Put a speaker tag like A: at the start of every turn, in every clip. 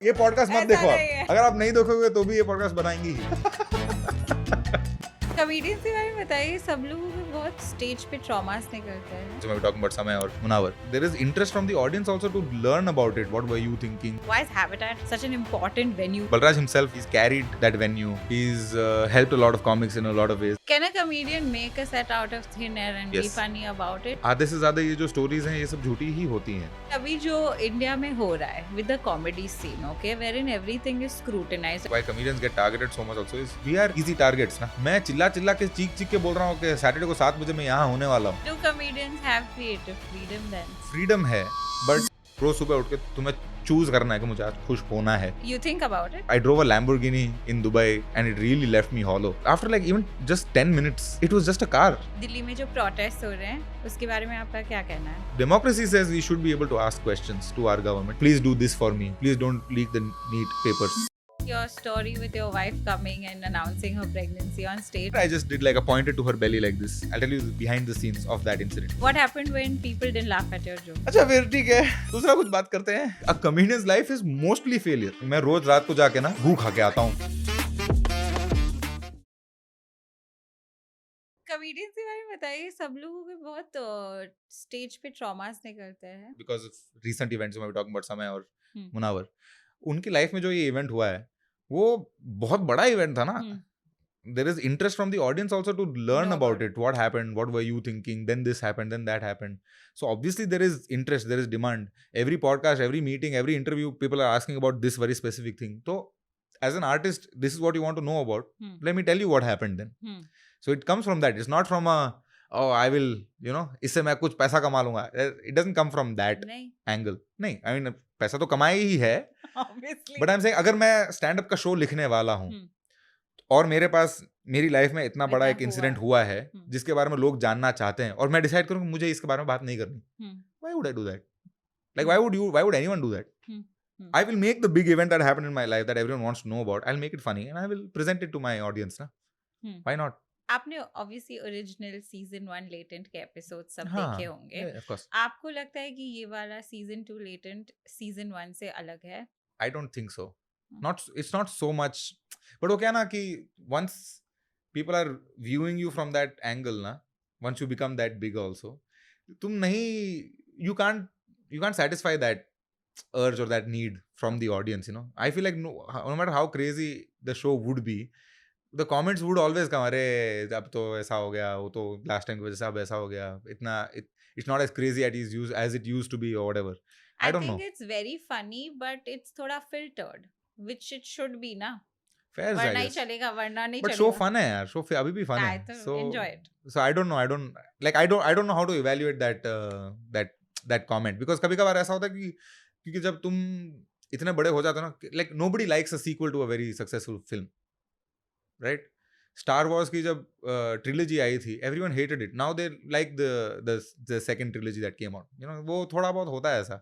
A: ये पॉडकास्ट मत
B: ऐसा
A: देखो
B: नहीं है।
A: आप, अगर आप नहीं देखोगे तो भी ये पॉडकास्ट बनाएंगी ही।
B: कॉमेडियंस के बारे में बताइए। सब लोगों को बहुत स्टेज पे ट्रॉमास निकलते हैं।
A: So we're talking about Samay or Munawar. There is interest from the audience also to learn about it. What were you thinking?
B: Why is Habitat such an important venue?
A: Balraj himself, he's carried that venue. He's helped a lot of comics in a lot of ways.
B: Can a comedian make a set out of thin air and be
A: Yes.
B: funny about it?
A: आधे से ज्यादा ये जो stories हैं ये सब झूठी ही होती हैं.
B: अभी जो इंडिया में हो रहा है with the comedy scene, okay, wherein everything is scrutinized.
A: Why comedians get targeted so much also is we are easy targets ना. मैं चिल्ला के चीख के बोल रहा हूँ कि सैटरडे को 7 बजे मैं यहाँ होने वाला हूँ.
B: Do comedians have creative freedom then?
A: Freedom है बट रोज सुबह उठ के तुम्हें चूज करना है कि मुझे आज खुश होना है.
B: You think about it?
A: I drove a Lamborghini in Dubai and it really left me hollow. After like even just 10 minutes, it was just a car.
B: Delhi में जो प्रोटेस्ट हो रहे हैं उसके बारे में आपका क्या कहना है?
A: Democracy says we should be able to ask questions to our government. Please do this for me. Please don't leak the neat papers.
B: Your story with your wife coming and announcing her pregnancy on stage.
A: I just did like a pointed to her belly like this. I'll tell you the behind the scenes of that incident.
B: What happened when people didn't laugh at your joke?
A: अच्छा फिर ठीक है, दूसरा कुछ बात करते हैं. A comedian's life is mostly failure. मैं रोज रात को जाके ना भूख खा के आता हूँ.
B: कॉमेडियंस के बारे में बताइए। सब लोगों के बहुत स्टेज पे ट्रॉमास निकलते हैं।
A: Because of recent events, मैं talking about Samay और
B: हम्म।
A: मुनावर, उनकी लाइफ में जो ये इवेंट हुआ है वो बहुत बड़ा इवेंट था ना. There is interest from the audience also to learn
B: Know
A: about
B: about
A: it. What happened? What were you thinking? Then this happened, then that happened. So obviously there is interest, there is demand. Every podcast, every meeting, every interview, people are asking about this very specific thing. So as an artist, this is what you want to know about. Let me tell you what happened then. So it comes from that. It's not from a, oh, I will, इससे मैं कुछ पैसा कमा लूंगा. It doesn't come from that
B: नहीं,
A: angle. नहीं, I mean, पैसा तो कमाया ही है.
B: obviously.
A: But I'm saying अगर मैं stand up का शो लिखने वाला हूँ और मेरे पास मेरी लाइफ में इतना बड़ा
B: इतना
A: एक इंसिडेंट
B: हुआ
A: हुआ है जिसके बारे में लोग जानना चाहते हैं और मैं डिसाइड करूँ कि मुझे इसके बारे में बात नहीं करनी. Why would I do that? Like why would anyone do that? I will make the big event that happened in my life that everyone wants to know about. I'll make it funny and I will present it to my audience. Na? Why not?
B: आपने obviously original season 1 latent के episode सब
A: हाँ,
B: देखे होंगे.
A: yeah, of course.
B: आपको लगता है कि ये वाला सीजन 2 लेटेंट सीजन 1 से अलग है?
A: I don't think so. It's not so much. But वो क्या ना कि once people are viewing you from that angle ना, once you become that big also, तुम नहीं, you can't satisfy that urge or that need from the audience. I feel like no matter how crazy the show would be, the comments would always come, अरे अब तो ऐसा हो गया, वो तो last time की वजह से अब ऐसा हो गया, इतना it's not as crazy as it used to be or whatever. I don't know.
B: think it's very funny but it's थोड़ा filtered which it should be ना.
A: Fair, I
B: वरना ही
A: guess.
B: चलेगा, वरना नहीं
A: But
B: चलेगा.
A: show fun है यार, show अभी भी fun
B: I
A: है.
B: तो
A: So
B: enjoy it.
A: So I don't know. I don't know how to evaluate that comment, because कभी कभार ऐसा होता है कि क्योंकि जब तुम इतने बड़े हो जाते हो ना, like nobody likes a sequel to a very successful film, right? Star Wars की जब trilogy आई थी, everyone hated it. Now they like the second trilogy that came out. वो थोड़ा बहुत होता है ऐसा.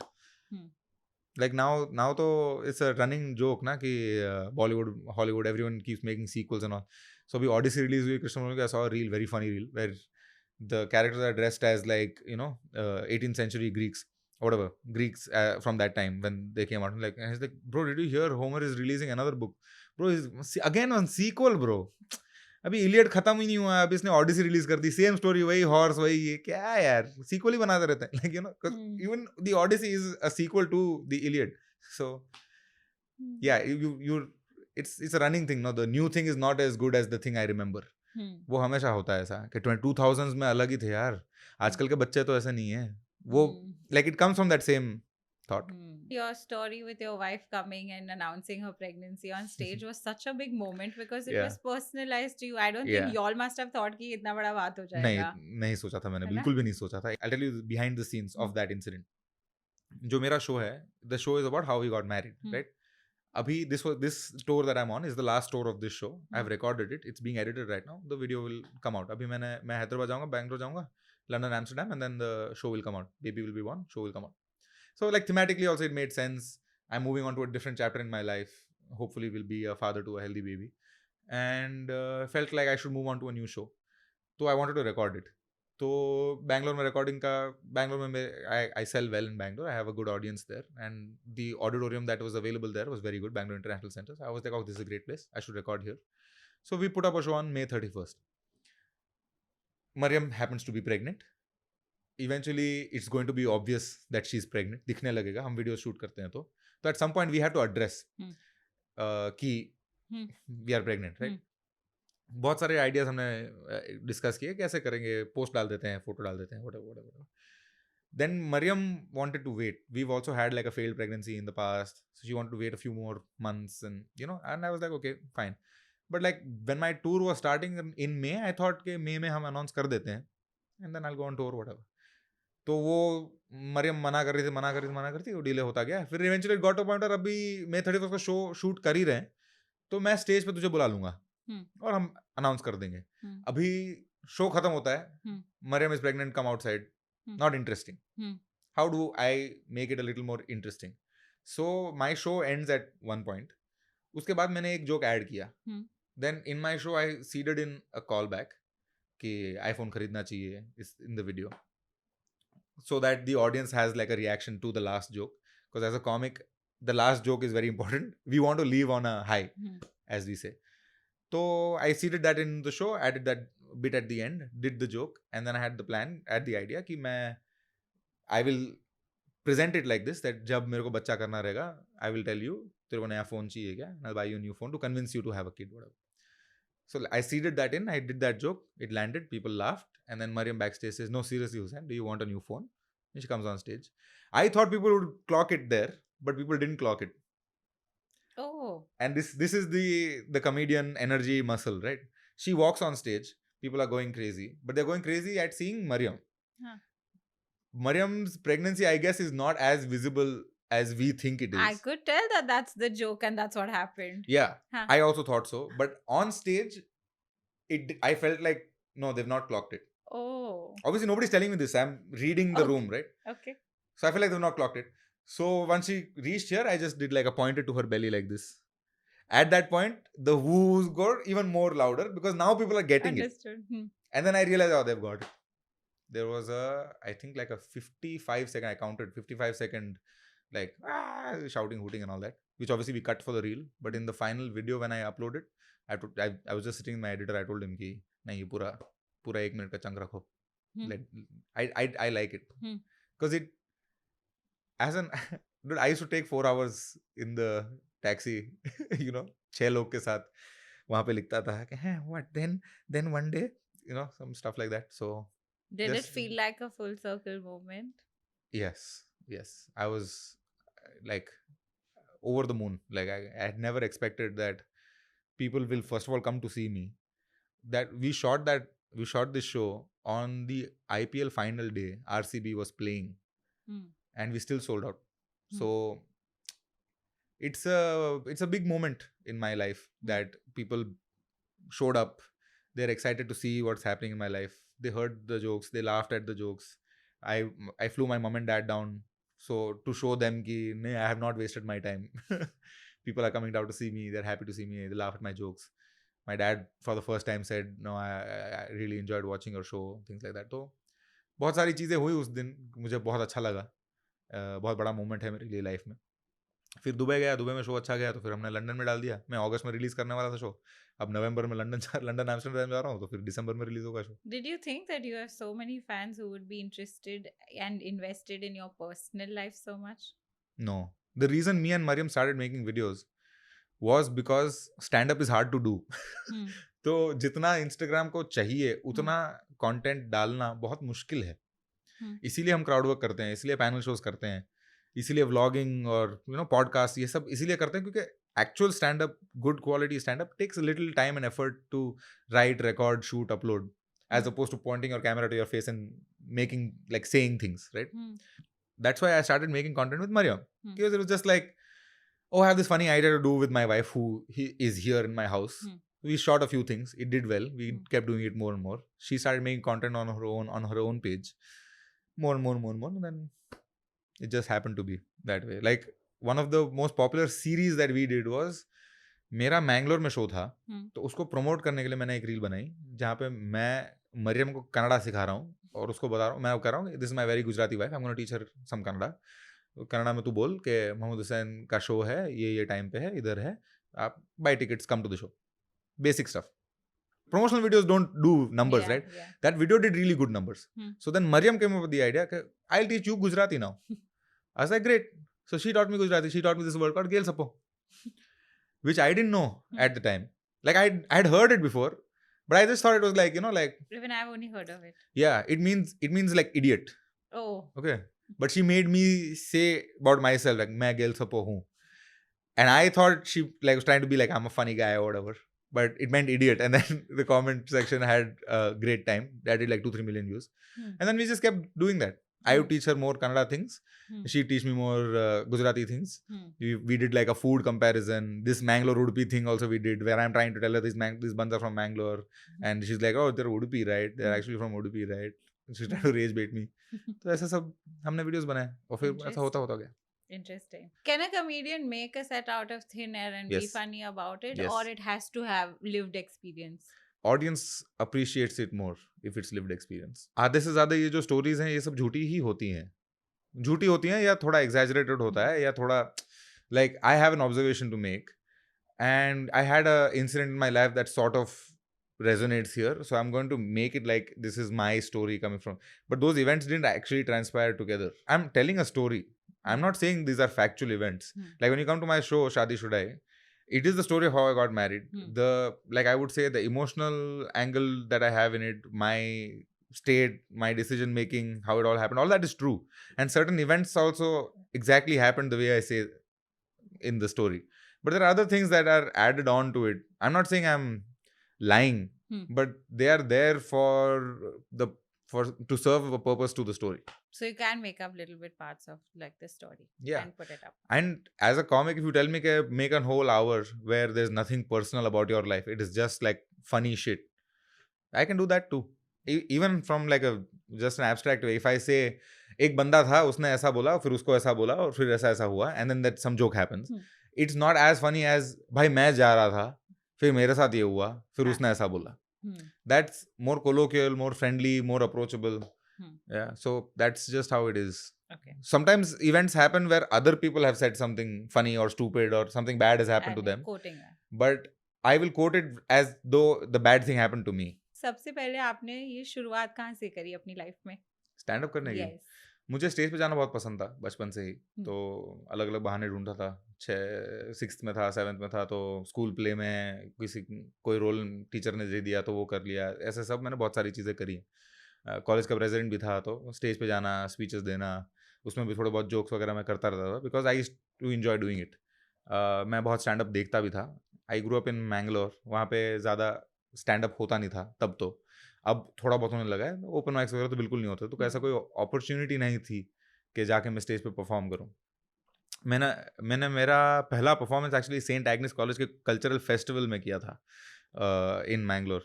A: Like now तो it's a running joke ना कि Bollywood, Hollywood, everyone keeps making sequels and all. So अभी Odyssey release हुई, Christopher Nolan, I saw a reel, very funny reel, where the characters are dressed as like 18th century Greeks, whatever Greeks from that time when they came out. Like, and he's like, bro, did you hear Homer is releasing another book? Bro, he's again on sequel, bro. अभी Iliad खत्म ही नहीं हुआ, अभी इसने Odyssey release कर दी, same story, वही हॉर्स, वही ये, क्या यार, सीक्वल ही बनाते रहते हैं. Like even the Odyssey is a sequel to the Iliad. So yeah you it's a running thing. No, the new thing is not as good as the thing I remember. वो हमेशा होता है ऐसा कि 2000s में अलग ही थे यार, आजकल के बच्चे तो ऐसा नहीं है. वो like it comes from that same thought.
B: Your story with your wife coming and announcing her pregnancy on stage was such a big moment because it was personalized to you. I don't think y'all must have thought कि इतना बड़ा बात हो जाएगा.
A: नहीं सोचा था मैंने, बिल्कुल भी नहीं सोचा था. I'll tell you behind the scenes of that incident. जो मेरा शो है, the show is about how we got married, right? अभी this tour that I'm on is the last tour of this show. I've recorded it. It's being edited right now. The video will come out. अभी मैं हैदराबाद जाऊंगा, बैंगलोर जाऊंगा, London, Amsterdam, and then the show will come out. Baby will be born, show will come out. So like thematically also it made sense. I'm moving on to a different chapter in my life. Hopefully will be a father to a healthy baby. And felt like I should move on to a new show. So I wanted to record it. तो बैंगलोर में recording का, बैंगलोर में I sell well in Bangalore, I have a good audience there and the auditorium that was available there was very good, Bangalore international centre. I was like, oh, this is a great place, I should record here. So we put up a show on May 31st. Mariam happens to be pregnant. Eventually it's going to be obvious that she's pregnant, दिखने लगेगा, हम video shoot करते हैं तो at some point we had to address कि we are pregnant, right? बहुत सारे ideas हमने डिस्कस किए, कैसे करेंगे, पोस्ट डाल देते हैं, फोटो डाल देते हैं, whatever. Then Mariam wanted to wait. We've also had like a failed pregnancy in the past, so she wanted to wait a few more months, and and I was like, okay, fine. But like when my tour was starting in May, I thought कि May में हम announce कर देते हैं and then I'll go on tour, whatever. तो वो मरियम मना कर रही थी, वो डिले होता गया. फिर इवेंचुअली गॉट टू पॉइंट, और अभी May 31st का शो शूट कर ही रहे हैं, तो मैं स्टेज पे तुझे बुला लूंगा और हम अनाउंस कर देंगे. अभी शो खत्म होता है, Maryam is pregnant, come outside, not interesting. How do I make it a little more interesting? So my show ends at one point. उसके बाद मैंने एक जोक ऐड किया. Then in my show I seeded in a callback कि iPhone खरीदना चाहिए in the video, so that the audience has like a reaction to the last joke, because as a comic the last joke is very important. We want to leave on a high, as we say. So I seeded that in the show, added that bit at the end, did the joke, and then I had the plan, had the idea कि I will present it like this, that जब मेरे को बच्चा करना रहेगा, I will tell you तेरे को नया फोन चाहिए क्या, I'll buy you a new phone to convince you to have a kid, whatever. So I seeded that in, I did that joke, it landed, people laughed, and then Mariam backstage says, no, seriously Hussain, do you want a new phone? And she comes on stage. I thought people would clock it there, but people didn't clock it.
B: Oh.
A: And this is the comedian energy muscle, right? She walks on stage, people are going crazy, but they're going crazy at seeing Mariam. Mariam's pregnancy, I guess, is not as visible as we think it is.
B: I could tell that that's the joke and that's what happened.
A: Yeah, I also thought so. But on stage, I felt like, no, they've not clocked it.
B: Oh.
A: Obviously, nobody's telling me this. I'm reading the room, right?
B: Okay.
A: So I feel like they've not clocked it. So once she reached here, I just did like a pointer to her belly like this. At that point, the whoos got even more louder because now people are getting
B: Understood.
A: it. And then I realized, oh, they've got it. There was I think like a 55-second, I counted 55-second, like shouting, hooting and all that, which obviously we cut for the reel. But in the final video when I uploaded, I was just sitting with my editor. I told him कि नहीं, ये पूरा 1 minute का chunk रखो. I like it because it as an dude, I used to take 4 hours in the taxi, 6 लोग के साथ वहाँ पे लिखता था कि what then one day, some stuff like that. So
B: did it feel like a full circle moment?
A: Yes. I was like over the moon. Like I had never expected that people will first of all come to see me. That we shot this show on the IPL final day. RCB was playing, and we still sold out. So it's a big moment in my life that people showed up. They're excited to see what's happening in my life. They heard the jokes. They laughed at the jokes. I flew my mom and dad down, so to show them कि I have not wasted my time. People are coming down to see me. They're happy to see me. They laugh at my jokes. My dad for the first time said, no, I really enjoyed watching your show, things like that. तो बहुत सारी चीज़ें हुई उस दिन, मुझे बहुत अच्छा लगा. बहुत बड़ा मोमेंट है मेरे लिए लाइफ में. फिर दुबई गया, दुबई में शो अच्छा गया तो फिर हमने लंदन में डाल दिया. मैं अगस्त में रिलीज करने वाला था शो. अब नवंबर में लंदन एम्स्टर्डम जा रहा हूँ, तो फिर दिसंबर में रिलीज होगा show.
B: Did you think that you have so many fans who would be interested and invested in your personal life so much?
A: No. The reason me and Mariam started making videos was because stand-up is hard to do. तो जितना Instagram को चाहिए उतना content डालना बहुत मुश्किल है. इसीलिए हम क्राउड वर्क करते हैं, इसलिए पैनल शोज करते हैं, इसीलिए व्लॉगिंग और पॉडकास्ट ये सब इसीलिए करते हैं क्योंकि actual stand-up, good quality stand-up takes a little time and effort to write, record, shoot, upload, as opposed to pointing your camera to your face and making, like, saying things, right? That's why I started making content with Mariam. Because it was just like, oh, I have this funny idea to do with my wife who is here in my house. We shot a few things. It did well. We kept doing it more and more. She started making content on her own page. More and more. And then it just happened to be that way. Like, one of the most popular series that we did was, मेरा मैंगलोर में show था, तो उसको promote करने के लिए मैंने एक रील बनाई जहाँ पे मैं मरियम को कन्नड़ा सिखा रहा हूँ और उसको बता रहा हूँ, मैं कह रहा हूँ this is my very Gujarati wife, I am gonna teach her some Kannada. Kannada में तू बोल के मोहम्मद हुसैन का शो है, ये टाइम पे है, इधर है, आप buy tickets, come to the show, basic stuff. Promotional videos don't do numbers,
B: Yeah,
A: right?
B: yeah.
A: That video did really good numbers. So then Mariam came up with the idea, I'll teach you Gujarati now. I was like, great. So she taught me Gujarati. She taught me this word called Gel Sapo, which I didn't know at the time. Like I'd heard it before, but I just thought it was like, like,
B: Even I've only heard of it.
A: yeah, it means like idiot.
B: Oh.
A: Okay. But she made me say about myself, like, मैं Gel Sapo हूँ. And I thought she like was trying to be like, I'm a funny guy or whatever. But it meant idiot. And then the comment section had a great time. That did like 2-3 million views. And then we just kept doing that. I would teach her more Kannada things. She'd teach me more Gujarati things. We did like a food comparison. This Mangalore Udupi thing also we did, where I'm trying to tell her these bands are from Mangalore. And she's like, oh, they're Udupi, right? They're actually from Udupi, right? She's trying to rage bait me. तो ऐसा सब हमने videos बनाए और फिर ऐसा होता गया.
B: Interesting. Can a comedian make a set out of thin air and be funny about it, or it has to have lived experience?
A: Audience appreciates it more if it's lived experience. आधे से ज़्यादा ये जो stories हैं ये सब झूठी ही होती हैं या थोड़ा exaggerated होता है या थोड़ा like I have an observation to make and I had a incident in my life that sort of resonates here, so I'm going to make it like this is my story coming from, but those events didn't actually transpire together. I'm telling a story. I'm not saying these are factual events. Like when you come to my show Shadi Shudai, it is the story of how I got married. I would say the emotional angle that I have in it, my state, my decision making, how it all happened, all that is true. And certain events also exactly happened the way I say in the story. But there are other things that are added on to it. I'm not saying I'm lying, but they are there to serve a purpose to the story.
B: So you can make up little bit parts of like the story and put it up.
A: And as a comic, if you tell me make a whole hour where there's nothing personal about your life, it is just like funny shit, I can do that too. Even from like just an abstract way. If I say एक बंदा था उसने ऐसा बोला फिर उसको ऐसा बोला और फिर ऐसा ऐसा हुआ and then that some joke happens, it's not as funny as भाई मैं जा रहा था फिर मेरे साथ ये हुआ फिर उसने ऐसा बोला. That's more colloquial, more friendly, more approachable. Yeah, so that's just how it is.
B: Okay.
A: Sometimes events happen where other people have said something funny or stupid or something bad has happened to them.
B: Quoting that.
A: But I will quote it as though the bad thing happened to me.
B: सबसे पहले आपने ये शुरुआत कहाँ से करी अपनी life में?
A: स्टैंड अप करने की? मुझे स्टेज पे जाना बहुत पसंद था बचपन से ही. तो अलग अलग बहाने ढूंढता था. 6th में था, 7th में था तो स्कूल प्ले में कोई रोल टीचर ने दे दिया तो वो कर लिया. ऐसे सब मैंने बहुत सारी चीज़ें करी. कॉलेज का प्रेसिडेंट भी था तो स्टेज पे जाना, स्पीचेस देना, उसमें भी थोड़े बहुत जोक्स वगैरह मैं करता रहता था because I used to enjoy doing it. मैं बहुत स्टैंड अप देखता भी था. I grow up in Mangalore, वहाँ पे ज़्यादा स्टैंड अप होता नहीं था तब. तो अब थोड़ा बहुत होने लगा है. ओपन माइक्स वगैरह तो बिल्कुल नहीं होते. तो ऐसा कोई अपॉर्चुनिटी नहीं थी कि जाके मैं स्टेज पे परफॉर्म करूँ. मैंने मेरा पहला performance actually Saint Agnes college के कल्चरल फेस्टिवल में किया था in Mangalore.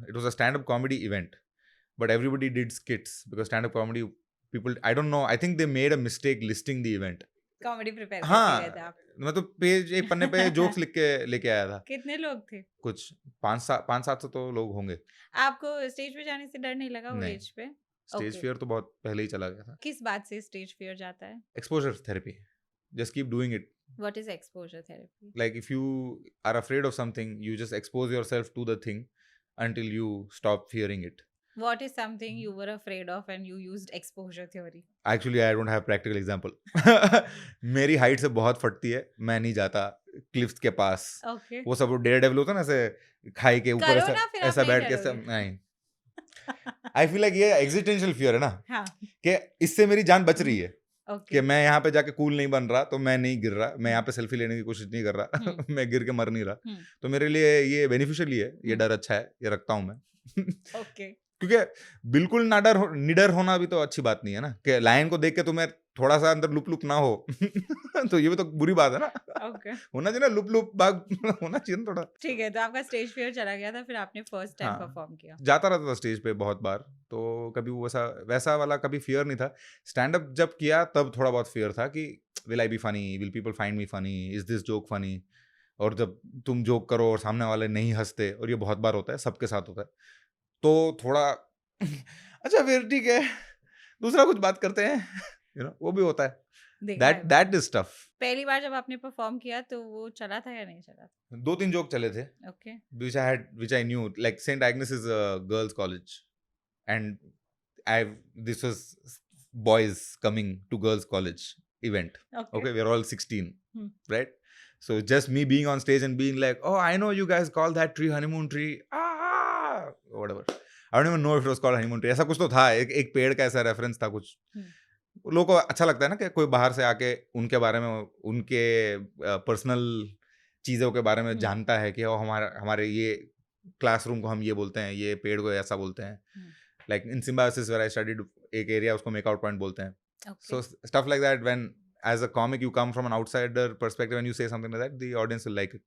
A: It was a stand up comedy event. But everybody did skits because stand-up comedy people, I don't know, I think they made a mistake listing the event.
B: Comedy prepare करके गए थे आप?
A: मैं तो page एक पन्ने पे jokes लिख के लेके आया था.
B: कितने लोग थे?
A: कुछ 5-7 तो लोग होंगे.
B: आपको स्टेज पे जाने से डर नहीं लगा वो एज पे?
A: स्टेज फियर तो बहुत पहले ही चला गया था.
B: किस बात से स्टेज फियर जाता है?
A: Exposure therapy. Just keep doing it.
B: What is exposure therapy?
A: Like if you are afraid of something, you just expose yourself to the thing until you stop fearing it.
B: What is something you were afraid of and you used exposure theory?
A: Actually, I don't have practical example. मेरी height से बहुत फटती है. मैं नहीं जाता cliffs के पास.
B: Okay.
A: वो सब डेयर डेविल होता है ना, ऐसे खाई के ऊपर ऐसा बैठ के सब नहीं. I feel like ये एग्जिस्टेंशियल फियर है ना.
B: हाँ.
A: कि इससे मेरी जान बच रही है.
B: Okay.
A: कि मैं यहाँ पे जाके कूल नहीं बन रहा तो मैं नहीं गिर रहा. मैं यहाँ पे सेल्फी लेने की कोशिश नहीं कर रहा. मैं गिर के मर नहीं रहा. तो मेरे लिए ये बेनिफिशियल ही है. ये डर अच्छा है, ये रखता हूँ मैं.
B: Okay.
A: क्योंकि बिल्कुल निडर होना भी तो अच्छी बात नहीं है ना. कि लायन को देख के तुम्हें थोड़ा सा अंदर लुप ना हो तो ये भी तो बुरी बात है ना.
B: Okay.
A: होना चाहिए ना लुप भाग होना चाहिए ना थोड़ा.
B: ठीक है, तो आपका स्टेज फियर चला गया था, फिर आपने फर्स्ट टाइम परफॉर्म किया.
A: जाता रहता था स्टेज पे बहुत बार. तो कभी वैसा वाला कभी फियर नहीं था. स्टैंड अप जब किया तब थोड़ा बहुत फियर था कि will I be funny, will people find me funny, is this joke funny. और जब तुम जोक करो और सामने वाले नहीं हंसते, और ये बहुत बार होता है, सबके साथ होता है, तो थोड़ा अच्छा फिर ठीक है, दूसरा कुछ बात करते हैं, वो भी होता है.
B: देखा है
A: That is tough.
B: पहली बार जब आपने परफॉर्म किया तो वो चला था या नहीं चला था?
A: 2-3 जोक चले थे,
B: okay
A: which I knew. Like St. Agnes is a girls' college, and this was boys coming to girls' college event. Okay, we're all 16, right? So just me being on stage and being like, oh, I know you guys call that tree honeymoon tree. Whatever. I don't even know if it was called honeymoon tree. ऐसा कुछ तो था, एक पेड़ का ऐसा reference था कुछ. लोगों को अच्छा लगता है ना कि कोई बाहर से आके उनके बारे में, उनके पर्सनल चीज़ों के बारे में जानता है कि हमारे ये क्लासरूम को हम ये बोलते हैं, ये पेड़ को ऐसा बोलते हैं. Like in Symbiosis where I studied, एक एरिया उसको मेकआउट पॉइंट बोलते हैं. So stuff like that, when as a comic you come from an outsider perspective and you say something like that, the audience will like it.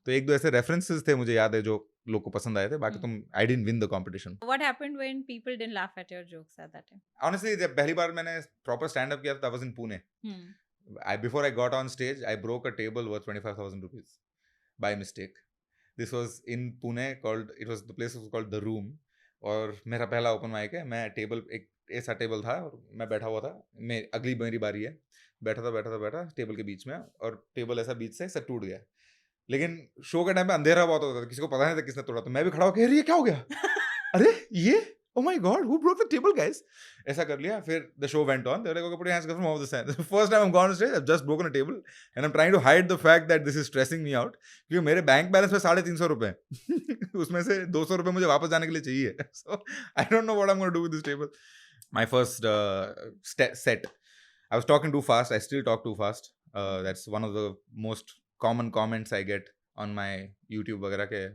A: तो एक दो ऐसे references थे मुझे याद है जो लोग को पसंद आए थे. बाकी तुम, I didn't win the competition.
B: What happened when people didn't laugh at your jokes at that time?
A: Honestly, जब पहली बार मैंने प्रॉपर स्टैंड अप किया था, I was in Pune. Before I got on stage, I broke a table worth 25,000 rupees by mistake. This was in Pune, the place was called The Room. और मेरा पहला open mic है. मैं table, एक ऐसा table था और मैं बैठा हुआ था. अगली मेरी बारी है. बैठा टेबल के बीच में, और टेबल ऐसा बीच से टूट गया. लेकिन शो के टाइम पे अंधेरा बहुत होता था, किसी को पता नहीं था किसने तोड़ा. तो मैं भी खड़ा होकर, ये क्या हो गया? अरे ये, oh my god, who broke the table, guys? ऐसा कर लिया. फिर the show went on. They were like, okay, put your hands up from over the side. The first time I'm gone on stage, I've just broken a table and I'm trying to hide the fact that this is stressing me out. क्योंकि मेरे bank balance में 350 रुपए हैं. उसमें से 200 रुपए मुझे वापस जाने के लिए चाहिए. So I don't know what I'm going to do with this table. My first set, I was talking too fast. I still talk too fast. That's one of the most common comments I get on my YouTube वगैरह के.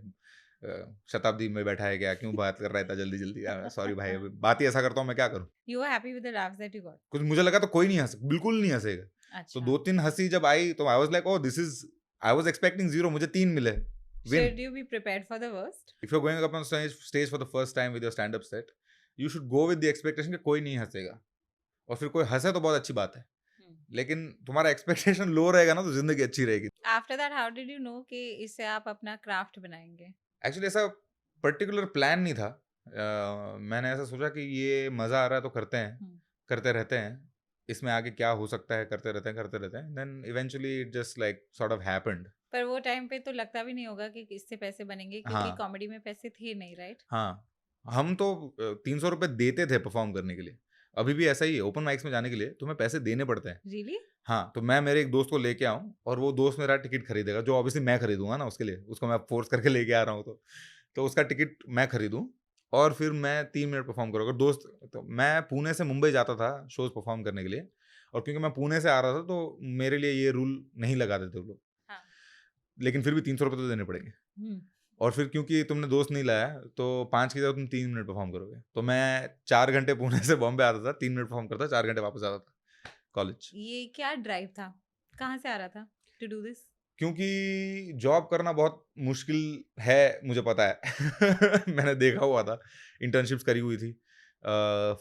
A: शताब्दी में बैठा है क्या, क्यों बात कर रहा है इतना जल्दी जल्दी. सॉरी भाई, बात ही ऐसा करता हूँ, मैं क्या करूँ.
B: You were happy with the laughs that you got?
A: कुछ मुझे लगा तो कोई नहीं हंस, बिल्कुल नहीं हंसेगा. तो 2-3 हंसी जब आई तो आई was like, oh this is, I was expecting 0, मुझे 3 मिले.
B: Should you be prepared for the worst?
A: If you're going up on stage for the first time with your stand up set, you should go with the expectation कि कोई नहीं हंसेगा, और फिर कोई हंसे तो बहुत अच्छी बात है. लेकिन तुम्हारा एक्सपेक्टेशन लो रहेगा ना तो जिंदगी अच्छी रहेगी.
B: After that, how did you know कि इससे आप अपना क्राफ्ट बनाएंगे?
A: एक्चुअली ऐसा पर्टिकुलर प्लान नहीं था. मैंने ऐसा सोचा कि ये मजा आ रहा है तो करते हैं, करते रहते हैं, इसमें आगे क्या हो सकता है, करते रहते हैं. Then eventually it just like sort of happened.
B: पर वो टाइम पे तो लगता भी नहीं होगा कि इससे पैसे बनेंगे, क्योंकि कॉमेडी में पैसे थे नहीं, राइट?
A: हाँ, हम तो 300 रुपए देते थे परफॉर्म करने के लिए. अभी भी ऐसा ही है, ओपन माइक्स में जाने के लिए तुम्हें पैसे देने पड़ते हैं.
B: Really?
A: हाँ, तो मैं मेरे एक दोस्त को लेके आऊँ और वो दोस्त मेरा टिकट खरीदेगा, जो ऑब्वियसली मैं खरीदूंगा ना उसके लिए, उसको मैं फोर्स करके लेके आ रहा हूँ तो उसका टिकट मैं खरीदूँ और फिर मैं 3 मिनट परफॉर्म करूँगा. दोस्त, तो मैं पुणे से मुंबई जाता था शोज परफॉर्म करने के लिए, और क्योंकि मैं पुणे से आ रहा था तो मेरे लिए ये रूल नहीं लगा देते वो लोग. लेकिन फिर भी 300 रुपये तो देने पड़ेंगे. और फिर क्योंकि तुमने दोस्त नहीं लाया तो 5 की जगह तुम 3 मिनट परफॉर्म करोगे. तो मैं 4 घंटे पुणे से बॉम्बे आता था, 3 मिनट परफॉर्म करता, 4 घंटे वापस आता था कॉलेज.
B: ये क्या ड्राइव था, कहाँ से आ रहा था टू डू दिस?
A: क्योंकि जॉब करना बहुत मुश्किल है, मुझे पता है. मैंने देखा हुआ था, इंटर्नशिप्स करी हुई थी.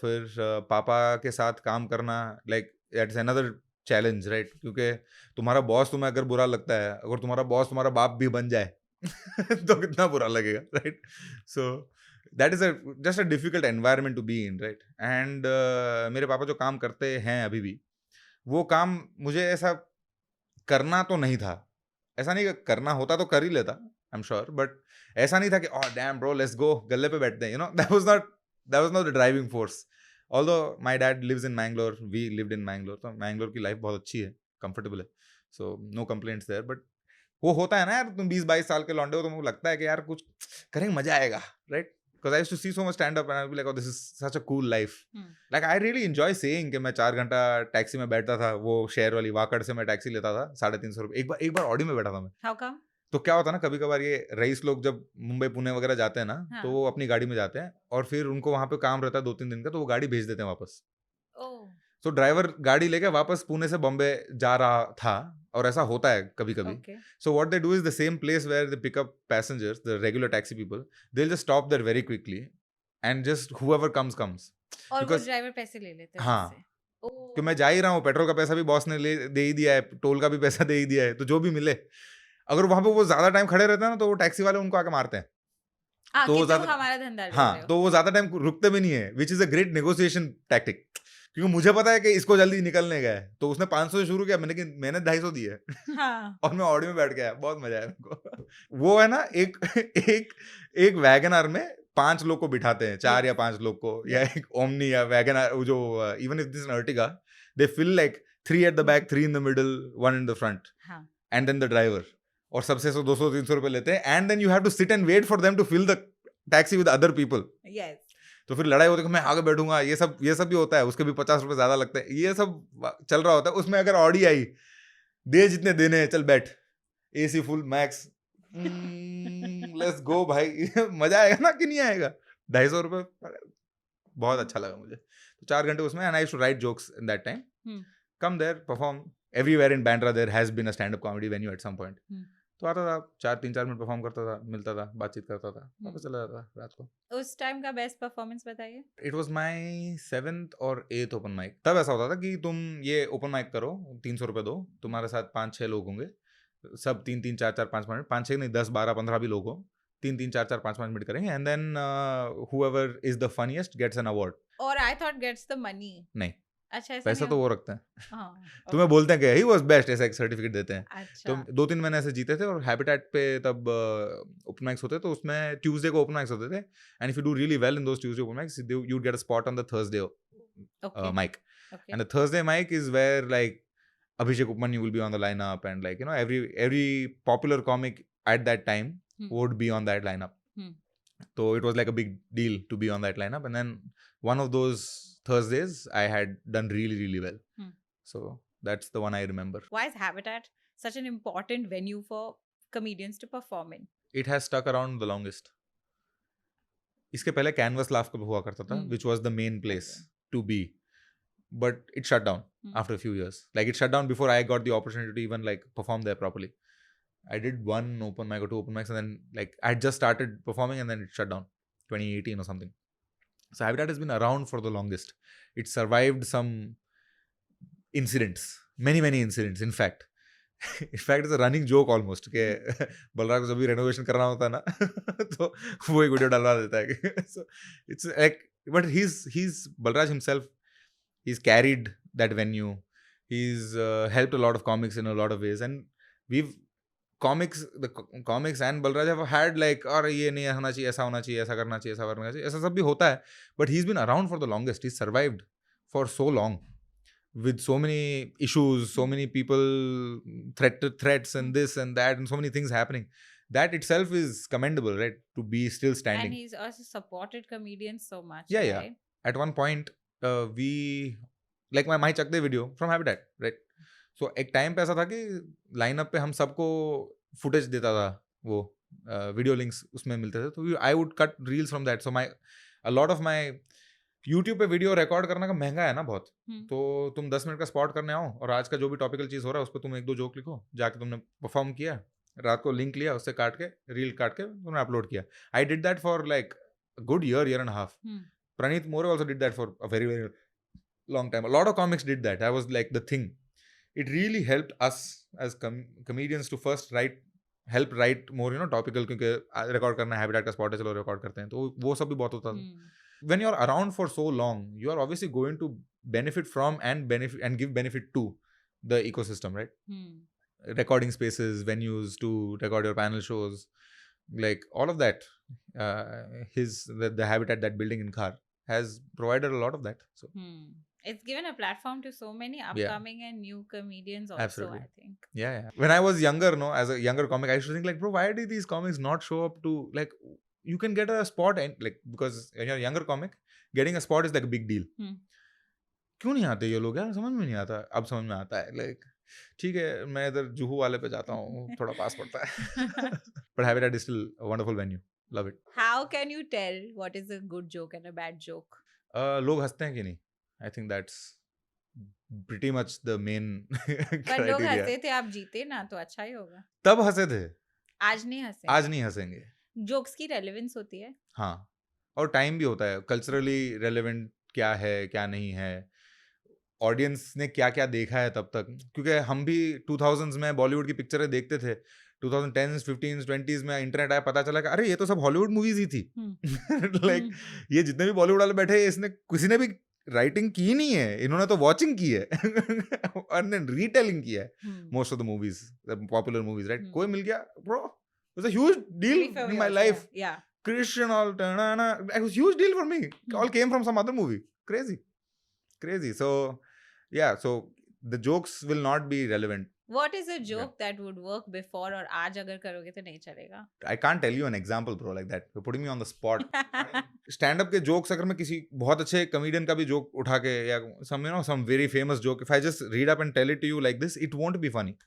A: फिर पापा के साथ काम करना, like that's another challenge, right? क्योंकि तुम्हारा बॉस तुम्हें अगर बुरा लगता है, अगर तुम्हारा बॉस तुम्हारा बाप भी बन जाए तो कितना बुरा लगेगा, right? So that is just a difficult environment to be in, right? And मेरे पापा जो काम करते हैं अभी भी, वो काम मुझे ऐसा करना तो नहीं था. ऐसा नहीं कि करना होता तो कर ही लेता, आई एम श्योर, बट ऐसा नहीं था कि oh damn bro let's go, गले पे बैठते हैं, you know. That was not the driving force. Although my dad lives in Mangalore, we lived in Mangalore, तो मैंगलोर की लाइफ बहुत अच्छी है, कंफर्टेबल है, so no complaints there. But वो होता है ना यार, तुम 20-22 साल के लौंडे हो, तो मुझे लगता है कि यार कुछ करेंगे, मजा आएगा, right? Because I used to see so much stand-up and I'd be like, oh, this is such a cool life. Like, I really enjoy saying कि मैं 4 घंटा टैक्सी में बैठता था, वो शेयर वाली वाकड़ से मैं टैक्सी लेता था 350 रुपये. एक बार ऑडी में बैठा था मैं.
B: How come?
A: तो क्या होता है ना, कभी कभार ये रईस लोग जब मुंबई पुणे वगैरह जाते हैं ना, तो वो अपनी गाड़ी में जाते हैं और फिर उनको वहाँ पे काम रहता है 2-3 दिन का, तो वो गाड़ी भेज देते हैं वापस. तो ड्राइवर गाड़ी लेके वापस पुणे से बॉम्बे जा रहा था, और ऐसा होता है कभी कभी. So what they do is the same place where they pick up passengers, the regular taxi people, they will just stop there very quickly and just whoever comes.
B: और वो ड्राइवर पैसे ले लेते हैं.
A: हाँ, कि मैं जा ही रहा हूँ, पेट्रोल का पैसा भी बॉस ने दे ही दिया है, टोल का भी पैसा दे ही दिया है, तो जो भी मिले. अगर वहाँ पे वो ज्यादा टाइम खड़े रहते हैं ना, तो वो टैक्सी वाले उनको आके मारते हैं तो वो
B: कि तुम
A: ज्यादा
B: हमारा धंधा ले रहे
A: हाँ
B: हो।
A: तो वो ज्यादा टाइम रुकते भी नहीं है, which is a great negotiation tactic, क्योंकि मुझे पता है कि इसको जल्दी निकलने का है, तो उसने 500 से शुरू किया, मैंने 250 दिए
B: हाँ
A: और मैं ऑडियो में बैठ गया, बहुत मजा आया मेरे को वो है ना, एक एक एक वैगन आर में 5 लोग को बिठाते हैं, 4 या 5 लोग को, या एक ओमनी या वैगन आर, जो even if this Ertiga, they fill like 3 at the back, 3 in the middle, 1 in the front, and then the driver, और सबसे 200-300 रुपए लेते हैं, and then you have to sit and wait for them to fill the taxi with other people. तो फिर लड़ाई होती है कि मैं आगे बैठूंगा, ये सब भी होता है, उसके भी 50 रुपए ज्यादा लगते हैं, ये सब चल रहा होता है। उसमें अगर ऑडी आई, दे जितने देने हैं, चल बैठ, AC full max, let's go भाई मजा आएगा ना कि नहीं आएगा? 250 रुपए बहुत अच्छा लगा मुझे। तो 4 घंटे उसमें, and I used to write jokes in that time, come there, perform everywhere in Bandra, there has been a stand up comedy venue at some point. तो आता था, 3-4 मिनट परफॉर्म करता था, मिलता था, बातचीत करता था, वापस चला जाता था रात को।
B: उस टाइम का बेस्ट परफॉर्मेंस बताइए।
A: इट वाज माय 7th और 8th ओपन माइक। तब ऐसा होता था कि तुम ये ओपन माइक करो, 300 रुपए दो, तुम्हारे साथ 5-6 लोग होंगे, सब 3-3, 4-4, 5-5 मिनट, 5-6 नहीं, 10-12-15 भी लोग हो, 3-3, 4-4, 5-5 मिनट करेंगे, and then whoever is the funniest gets an award।
B: और I thought gets the money.
A: नहीं,
B: अच्छा, ऐसा
A: पैसा
B: नहीं
A: तो वो रखते हैं।
B: हाँ,
A: तुम्हें बोलते हैं कि ही वाज बेस्ट, ऐसा एक सर्टिफिकेट देते हैं।
B: अच्छा।
A: तो 2-3 मैंने ऐसे जीते थे, और हैबिटेट पे तब ओपन माइक्स होते, तो उसमें ट्यूसडे को ओपन माइक्स होते थे, and if you do really well in those Tuesday open mics, you would get a spot on the Thursday mic, and the Thursday mic is where like Abhishek Upmanyu will be on the lineup, and like, you know, every popular comic at that time would be on that lineup. So it was like a big deal to be on that lineup, and then one of those Thursdays I had done really well. So that's the one I remember.
B: Why is Habitat such an important venue for comedians to perform in?
A: It has stuck around the longest. इसके पहले Canvas Laugh Club हुआ करता था, which was the main place to be, but it shut down after a few years. Like, it shut down before I got the opportunity to even like perform there properly. I did 1 open mic or 2 open mics, and then like I had just started performing, and then it shut down 2018 or something. So Habitat has been around for the longest. It survived some incidents, many incidents, in fact it's a running joke almost कि बलराज को जब भी renovation करना होता है ना तो वो एक वीडियो डलवा देता है। So it's like, but he's Balraj himself, he's carried that venue, he's helped a lot of comics in a lot of ways, and the comics and Balraj have had like, और ये नहीं होना चाहिए, ऐसा होना चाहिए, ऐसा करना चाहिए, ऐसा करना चाहिए, ऐसा सब भी होता है, but he's been around for the longest. He's survived for so long with so many issues, so many people threats and this and that, and so many things happening. That itself is commendable, right? To be still standing.
B: And he's also supported comedians so much.
A: Yeah.
B: Right?
A: At one point, we like my Chak De video from Habitat, right? So एक time पे ऐसा था कि lineup पे हम सबको footage देता था, वो वीडियो लिंक्स उसमें मिलते थे, तो I would cut reels from that. So a lot of my YouTube पे वीडियो रिकॉर्ड करना का महंगा है ना बहुत, तो तुम 10 मिनट का स्पॉट करने आओ, और आज का जो भी टॉपिकल चीज हो रहा है उस पर तुम 1-2 जोक लिखो, जाके तुमने परफॉर्म किया, रात को लिंक लिया, उससे काट के रील काट के तुमने अपलोड किया। I did that for like good year and a half. Praneeth More also did that for a very long time. A lot of comics did that. I was like the thing. It really helped us as comedians to first help write more, topical, क्योंकि record करना है, habitat का spot है, चलो record करते हैं, तो वो सब भी बहुत होता था। When you're around for so long, you are obviously going to benefit from and give benefit to the ecosystem, right? Recording spaces, venues to record your panel shows, like all of that. The Habitat, that building in Khar, has provided a lot of that. So
B: it's given a platform to so many upcoming and new comedians also. Absolutely. I think.
A: Yeah. When I was younger, as a younger comic, I used to think like, bro, why do these comics not show up to like? You can get a spot, and like, because when you're a younger comic, getting a spot is like a big deal. क्यों नहीं आते ये लोग यार? समझ में नहीं आता। अब समझ में आता है, like, ठीक है, मैं इधर जुहू वाले पे जाता हूँ, थोड़ा पास पड़ता है। But Habitat is still a wonderful venue. Love it.
B: How can you tell what is a good joke and a bad joke?
A: लोग हंसते हैं कि नहीं? I think that's pretty much the main criteria.
B: पर लोग हंसे थे, आप जीते ना, तो अच्छा ही होगा।
A: तब हंसे थे,
B: आज नहीं हंसे।
A: आज नहीं हंसेंगे।
B: जोक्स की रेलेवेंस होती है।
A: हाँ, और टाइम भी होता है, कल्चरली रेलेवेंट क्या है, क्या नहीं है, ऑडियंस ने क्या क्या देखा है तब तक, क्योंकि हम भी 2000s में बॉलीवुड की पिक्चरें देखते थे, 2010s 15s 20s में इंटरनेट आया, पता चला कि अरे ये तो सब हॉलीवुड मूवीज ही थी। लाइक ये जितने भी बॉलीवुड वाले बैठे, इसने किसी ने भी राइटिंग की नहीं है, इन्होंने तो वॉचिंग की है और रीटेलिंग किया है most of the movies, popular movies, right? कोई मिल गया, bro, it was a huge deal in my life. Christian all, it was huge deal for me. All came from some other movie. Crazy. So yeah, so the jokes will not be relevant.
B: What is a joke that would work before और आज अगर करोगे तो नहीं चलेगा?
A: I can't tell you an example, bro, like that. You're putting me on the spot. Stand up के jokes अगर मैं किसी बहुत अच्छे comedian का भी joke उठा के, या some very famous joke, if I just read up and tell it to you like this, it won't be funny.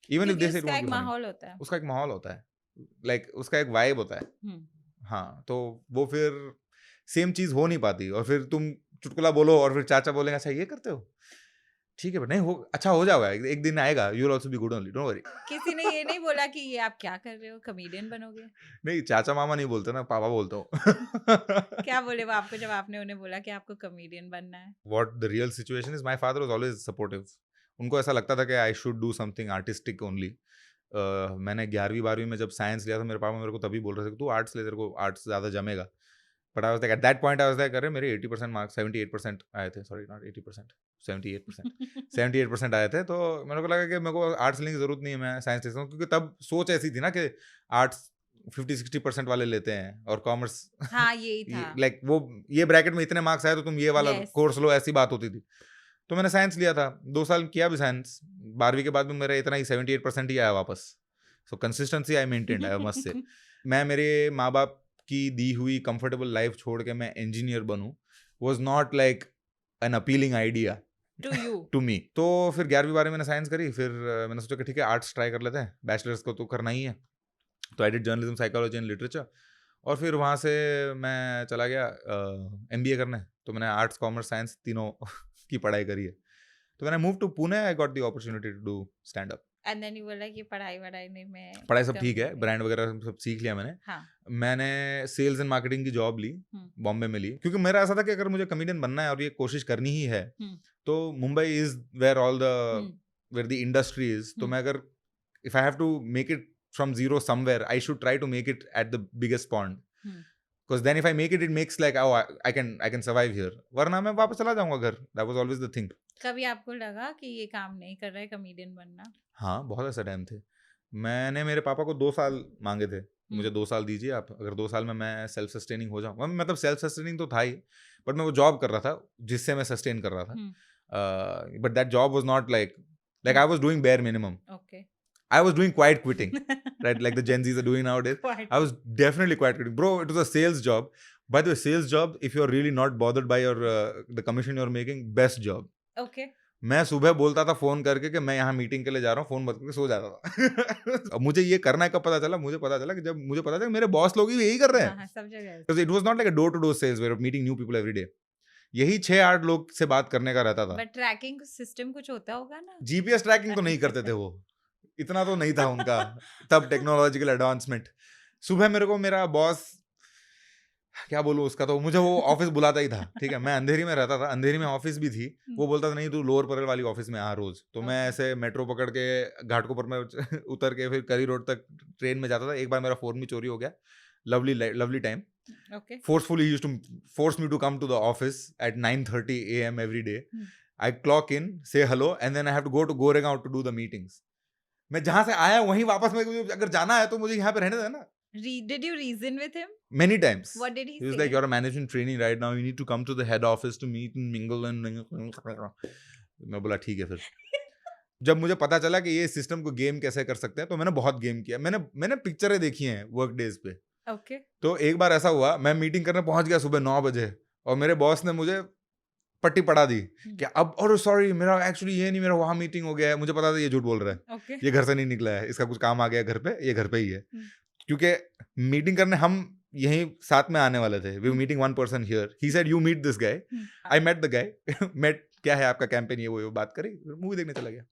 A: Even if they say it won't be funny. उसका एक माहौल होता है. उसका एक माहौल होता है. Like उसका एक vibe होता है. हाँ, तो वो फिर सेम चीज हो नहीं पाती, और फिर तुम चुटकुला बोलो और फिर चाचा बोलेंगे अच्छा ये करते हो, ठीक है, नहीं हो, अच्छा हो जाएगा, एक दिन आएगा, you will also be good only, don't worry.
B: किसी ने ये नहीं बोला कि ये आप क्या कर रहे हो, कॉमेडियन बनोगे?
A: नहीं, चाचा मामा नहीं बोलते ना, पापा बोलता हूँ.
B: क्या बोले वो आपको जब आपने उन्हें बोला कि आपको कॉमेडियन बनना है?
A: What the real situation is, my father was always supportive. उनको ऐसा लगता था कि I should do something artistic only. मैंने 11वीं 12वीं में जब साइंस लिया था, मेरे पापा मेरे को तभी बोल रहे थे कि तू आर्ट्स ले, तेरे को आर्ट्स ज़्यादा जमेगा. But I was like, at that point I was like, अरे मेरे 80% मार्क्स, 78% आए थे, सॉरी नॉट 80%, 78% आए थे. तो मेरे को लगा कि मेरे को आर्ट्स लेने की जरूरत नहीं है, मैं साइंस लेता हूँ, क्योंकि तब सोच ऐसी थी ना कि आर्ट्स 50-60% वाले लेते हैं और कॉमर्स,
B: हाँ यही था,
A: लाइक वो ये ब्रैकेट में इतने मार्क्स आए तो तुम ये वाला कोर्स लो, ऐसी बात होती थी. तो मैंने साइंस लिया था, 2 साल किया भी साइंस. 12वीं के बाद भी मेरा इतना ही 78% ही आया वापस. सो consistency I maintained, I must say. मैं मेरे माँ बाप की दी हुई कंफर्टेबल लाइफ छोड़ के मैं इंजीनियर बनूं was not like an appealing idea to me. तो फिर 11वीं 12वीं मैंने साइंस करी, फिर मैंने सोचा कि ठीक है आर्ट्स ट्राई कर लेते हैं, बैचलर्स को तो करना ही है. तो I did journalism, psychology and literature, और फिर वहाँ से मैं चला गया MBA करने. तो मैंने आर्ट्स, कॉमर्स, साइंस तीनों की पढ़ाई करी है. तो मैंने move to Pune, I got the opportunity to do stand up.
B: And then you were like, ये पढ़ाई नहीं, मैं
A: पढ़ाई सब ठीक है, ब्रांड वगैरह सब सीख लिया मैंने. हाँ. मैंने सेल्स एंड मार्केटिंग की जॉब ली, बॉम्बे में ली, क्योंकि मेरा ऐसा था कि अगर मुझे कॉमेडियन बनना है और ये कोशिश करनी ही है, तो Mumbai is where the industry is. तो मैं अगर if I have to make it from zero somewhere, I should try to make it at the biggest point. Because then if I make it, it makes like, oh, I can survive here. वरना मैं वापस चला जाऊंगा घर. That was always the thing.
B: कभी आपको लगा कि ये काम नहीं कर रहा है कॉमेडियन बनना?
A: हाँ, बहुत ऐसा टाइम थे. मैंने मेरे पापा को 2 साल मांगे थे, मुझे 2 साल दीजिए आप, अगर 2 साल में मैं सेल्फ सस्टेनिंग हो जाऊँ. मतलब सेल्फ सस्टेनिंग तो था ही, बट मैं वो जॉब कर रहा था जिससे मैं सस्टेन कर रहा था. But that job was not like I was doing bare minimum.
B: Okay.
A: I was doing quiet quitting, right? Like the Gen Zs are doing nowadays. I was definitely quiet quitting. Bro, it was a sales job. By the way, sales job, if you're really not bothered by your the commission you're making, best job.
B: Okay.
A: मैं सुबह बोलता था phone करके कि मैं यहाँ meeting के लिए जा रहा हूँ, फोन बंद करके सो जाता था. अब मुझे ये करना है कब पता चला? मुझे पता चला कि जब मुझे पता चला कि मेरे बॉस लोग भी यही कर रहे हैं.
B: सब जगह.
A: Because it was not like a door-to-door sales where you're meeting new people every day. यही 6-8 लोग से बात करने का रहता था.
B: बट ट्रैकिंग सिस्टम कुछ होता होगा ना?
A: GPS ट्रैकिंग तो नहीं करते थे वो, इतना तो नहीं था उनका तब टेक्नोलॉजिकल एडवांसमेंट. सुबह मेरे को मेरा बॉस, क्या बोलूं उसका, तो मुझे वो ऑफिस बुलाता ही था. ठीक है, मैं अंधेरी में रहता था, अंधेरी में ऑफिस भी थी. वो बोलता था नहीं तू लोअर परेल वाली ऑफिस में आ रोज. तो मैं ऐसे मेट्रो पकड़ के घाटकोपर में उतर के फिर करी रोड तक ट्रेन में जाता था. एक बार मेरा फोन भी चोरी हो गया. Lovely time. Forcefully he used to force me to come to the office at 9:30 AM every day. I clock in, say hello, and then I have to go to Goregaon to do the meetings. मैं जहाँ से आया वहीं वापस में अगर जाना है तो मुझे यहाँ पे रहने देना.
B: Did you reason with him?
A: Many times.
B: What did he say?
A: He was like, you're a management trainee right now. You need to come to the head office to meet and mingle and. मैं बोला ठीक है. फिर जब मुझे पता चला कि ये सिस्टम को गेम कैसे कर सकते हैं, तो मैंने बहुत गेम किया. मैंने पिक्चरें देखी हैं वर्क डेज पे.
B: Okay.
A: तो एक बार ऐसा हुआ, मैं मीटिंग करने पहुंच गया सुबह 9 बजे, और मेरे बॉस ने मुझे पट्टी पढ़ा दी कि अब, और सॉरी मेरा एक्चुअली ये नहीं, मेरा वहाँ मीटिंग हो गया है. मुझे पता था ये झूठ बोल रहा है.
B: Okay.
A: ये घर से नहीं निकला है, इसका कुछ काम आ गया घर पे, ये घर पे ही है. क्योंकि मीटिंग करने हम यहीं साथ में आने वाले थे. We meeting one person here. He said you meet this guy. I met the guy. Met क्या है आपका कैंपेन, ये वो बात करी, मूवी देखने चला गया.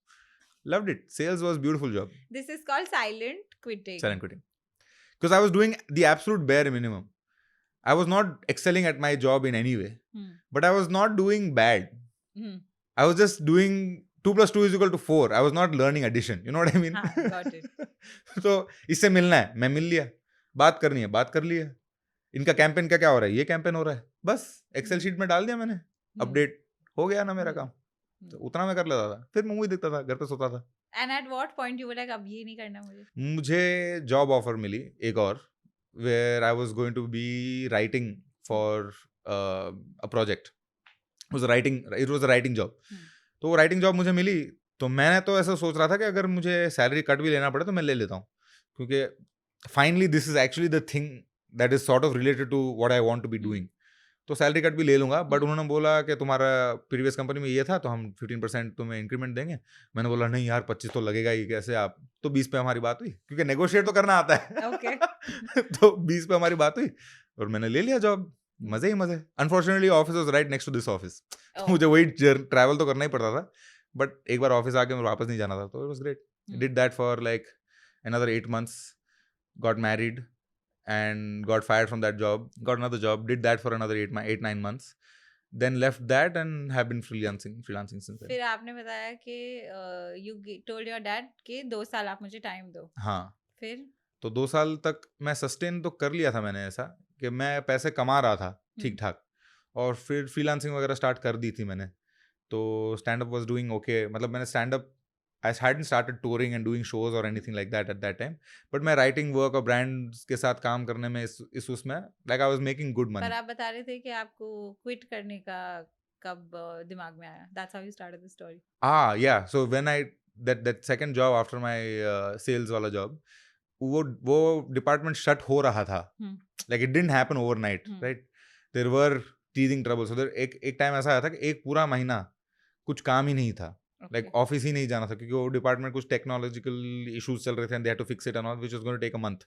A: Loved it. Sales was beautiful job.
B: This is called silent quitting.
A: Silent quitting. Because I was doing the absolute bare minimum. I was not excelling at my job in any way. But I was not doing bad. I was just doing 2 + 2 = 4. I was not learning addition. You know what I mean?
B: हाँ, got it.
A: तो इससे मिलना है, मैं मिल लिया. बात करनी है, बात कर लिया. इनका कैंपेन क्या हो रहा है, ये कैंपेन हो रहा है, बस एक्सेल शीट में डाल दिया मैंने, अपडेट हो गया ना मेरा काम. तो उतना मैं कर लेता था. फिर मूवी देखता था, घर पे सोता था.
B: And at what point you were like, अब ये नहीं करना मुझे?
A: मुझे जॉब ऑफर मिली एक और, where I was going to be writing for a project. It was a writing job. तो राइटिंग जॉब मुझे मिली, तो मैंने तो ऐसा सोच रहा था कि अगर मुझे सैलरी कट भी लेना पड़े तो मैं ले लेता हूँ, क्योंकि finally this is actually the thing that is sort of related to what I want to be doing. तो सैलरी कट भी ले लूंगा. बट उन्होंने बोला कि तुम्हारा प्रीवियस कंपनी में ये था तो हम 15% तुम्हें इंक्रीमेंट देंगे. मैंने बोला नहीं यार 25 तो लगेगा ही, कैसे आप. तो 20 पे हमारी बात हुई, क्योंकि नेगोशिएट तो करना आता है.
B: Okay.
A: तो 20 पे हमारी बात हुई और मैंने ले लिया जॉब. मजे ही मजे. Unfortunately office was right next to this office. मुझे वही ट्रैवल तो करना ही पड़ता था, बट एक बार ऑफिस आके वापस नहीं जाना था. तो it was great. Did that for like another 8 months, got married and got fired from that job, got another job, did that for another 8-9 months, then left that and have been freelancing since then.
B: फिर आपने बताया कि you told your dad कि 2 साल आप मुझे time दो.
A: हाँ.
B: फिर
A: तो 2 साल तक मैं सस्टेन तो कर लिया था मैंने, ऐसा कि मैं पैसे कमा रहा था ठीक ठाक, और फिर फ्रीलांसिंग वगैरह स्टार्ट कर दी थी मैंने. तो stand up was doing okay. मतलब मैंने stand up, I hadn't started touring and doing shows or anything like that at that time, but मैं writing work और brands के साथ काम करने में इस उसमें like I was making good money.
B: पर आप बता रहे थे कि आपको क्विट करने का कब दिमाग में आया? That's how you started the story.
A: Yeah. So when I that second job after my sales वाला job, वो department shut हो रहा था. Like it didn't happen overnight, right? There were teething troubles. So एक टाइम ऐसा आया था कि एक पूरा महीना कुछ काम ही नहीं था. लाइक ऑफिस ही नहीं जाना था, क्योंकि वो डिपार्टमेंट कुछ टेक्नोलॉजिकल इश्यूज चल रहे थे and they had to fix it and all, which was going to take a month.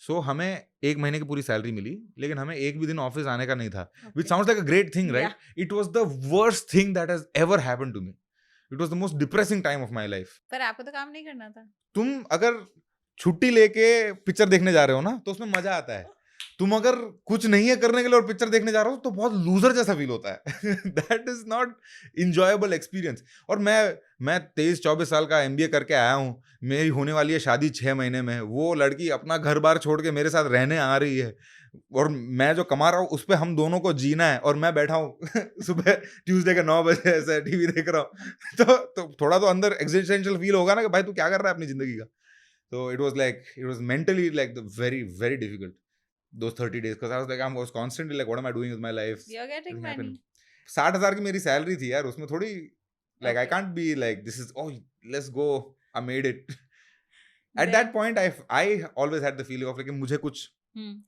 A: So हमें 1 महीने की पूरी सैलरी मिली, लेकिन हमें एक भी दिन ऑफिस आने का नहीं था. Which sounds like a great thing, right? It was the worst thing that has ever happened to me. It was the most depressing time of my life.
B: पर आपको तो काम नहीं करना था.
A: तुम अगर छुट्टी लेके पिक्चर देखने जा रहे हो ना, तो उसमें मजा आता है. तुम अगर कुछ नहीं है करने के लिए और पिक्चर देखने जा रहे हो तो बहुत लूजर जैसा फील होता है. That is not enjoyable experience. और मैं 23-24 साल का MBA करके आया हूँ, मेरी होने वाली है शादी 6 महीने में. वो लड़की अपना घर बार छोड़ के मेरे साथ रहने आ रही है, और मैं जो कमा रहा हूँ उस पर हम दोनों को जीना है, और मैं बैठा हूँ सुबह ट्यूसडे के 9 बजे ऐसे टीवी देख रहा हूँ. तो थोड़ा तो अंदर एग्जिस्टेंशियल फील होगा ना कि भाई तू क्या कर रहा है अपनी जिंदगी का. तो it was mentally like the very very difficult those 30 days, because I was constantly like, what am I doing with my life?
B: You're getting money.
A: 60,000 की मेरी सैलरी थी यार, उसमें थोड़ी like I can't be like this is, oh let's go, I made it. At that point I always had the feeling of like मुझे कुछ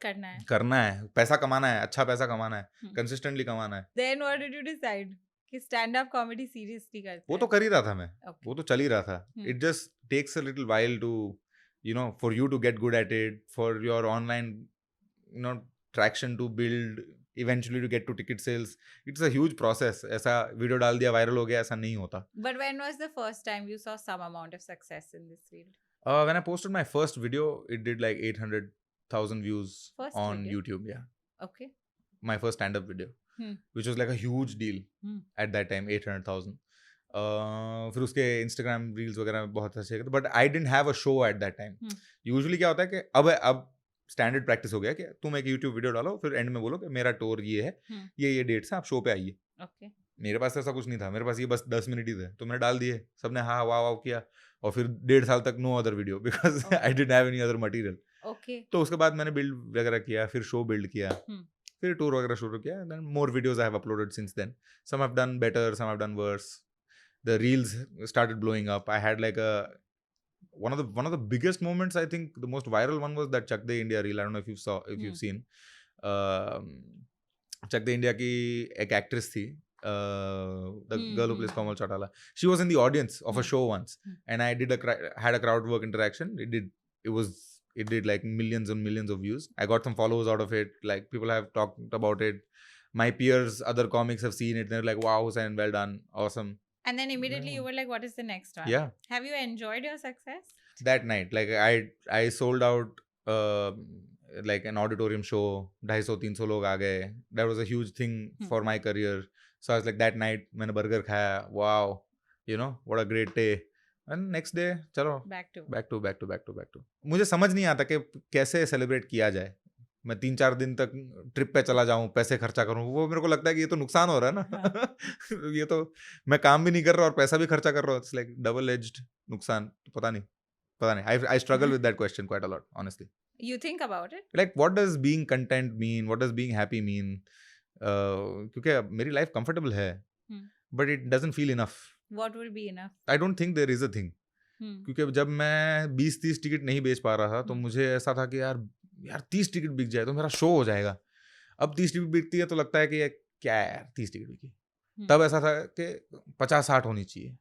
A: करना है, पैसा कमाना है, अच्छा पैसा कमाना है, consistently कमाना है.
B: Then what did you decide कि stand up comedy seriously करते हैं?
A: वो तो कर ही रहा था मैं, वो तो चल ही रहा था. It just takes a little while to, you know, for you to get good at it, for your online, you know, traction to build, eventually to get to ticket sales. It's a huge process. ऐसा video डाल दिया viral हो गया, ऐसा नहीं होता.
B: But when was the first time you saw some amount of success in this field?
A: When I posted my first video, it did like 800,000 views on YouTube. Yeah.
B: Okay.
A: My first stand-up video, which was like a huge deal at that time. 800,000. फिर उसके Instagram reels वगैरह बहुत अच्छे थे, but I didn't have a show at that time. Usually क्या होता है कि अब स्टैंडर्ड प्रैक्टिस हो गया कि तुम एक YouTube वीडियो डालो, फिर एंड में बोलो कि मेरा टूर ये है, ये डेट्स है, आप शो पे आइए. मेरे पास ऐसा कुछ नहीं था. मेरे पास ये बस 10 मिनट ही थे, तो मैंने डाल दिए, सबने हाँ वाह वाह किया, और फिर 1.5 साल तक no other video, because I didn't have any other material. तो उसके बाद मैंने बिल्ड वगैरह किया, फिर शो बिल्ड किया, फिर टूर वगैरह शुरू किया. Then more videos I have uploaded since then. Some have done better, some have done worse. The reels started blowing up. I had like a one of the biggest moments, I think the most viral one was that Chak De India reel. I don't know if you've seen. Chak De India की एक actress थी, the girl who plays Komal Chautala. She was in the audience of a show once, and I had a crowd work interaction. It did like millions and millions of views. I got some followers out of it. Like people have talked about it. My peers, other comics have seen it. They're like, "Wow, Hussain, well done, awesome."
B: And then immediately you were like, what is the next one?
A: Yeah.
B: Have you enjoyed your success?
A: That night, like I sold out like an auditorium show, 250-300 लोग आ गए. That was a huge thing for my career. So I was like, that night मैंने burger खाया, wow, you know, what a great day. And next day चलो back to. मुझे समझ नहीं आता कि कैसे सेलिब्रेट किया जाए. मैं 3-4 दिन तक ट्रिप पे चला जाऊं, पैसे खर्चा करूं, वो मेरे को लगता है कि ये तो नुकसान हो रहा है ना. ये तो मैं काम भी नहीं कर रहा और पैसा भी खर्चा कर रहा हूं. इट्स लाइक डबल एज्ड नुकसान. पता नहीं. I struggle with that question quite a lot, honestly.
B: You think about it?
A: Like, what does being content mean? What does being happy mean? क्योंकि मेरी लाइफ कंफर्टेबल है, but it doesn't feel enough.
B: What will be enough?
A: I don't think there is a thing. क्योंकि जब मैं 20-30 ticket नहीं बेच पा रहा था तो मुझे ऐसा था कि यार 30 टिकट बिक जाए तो मेरा शो हो जाएगा. अब 30 टिकट बिकती है तो लगता है कि ये क्या है यार 30 टिकट बिकी. तब ऐसा था कि 50-60 होनी चाहिए.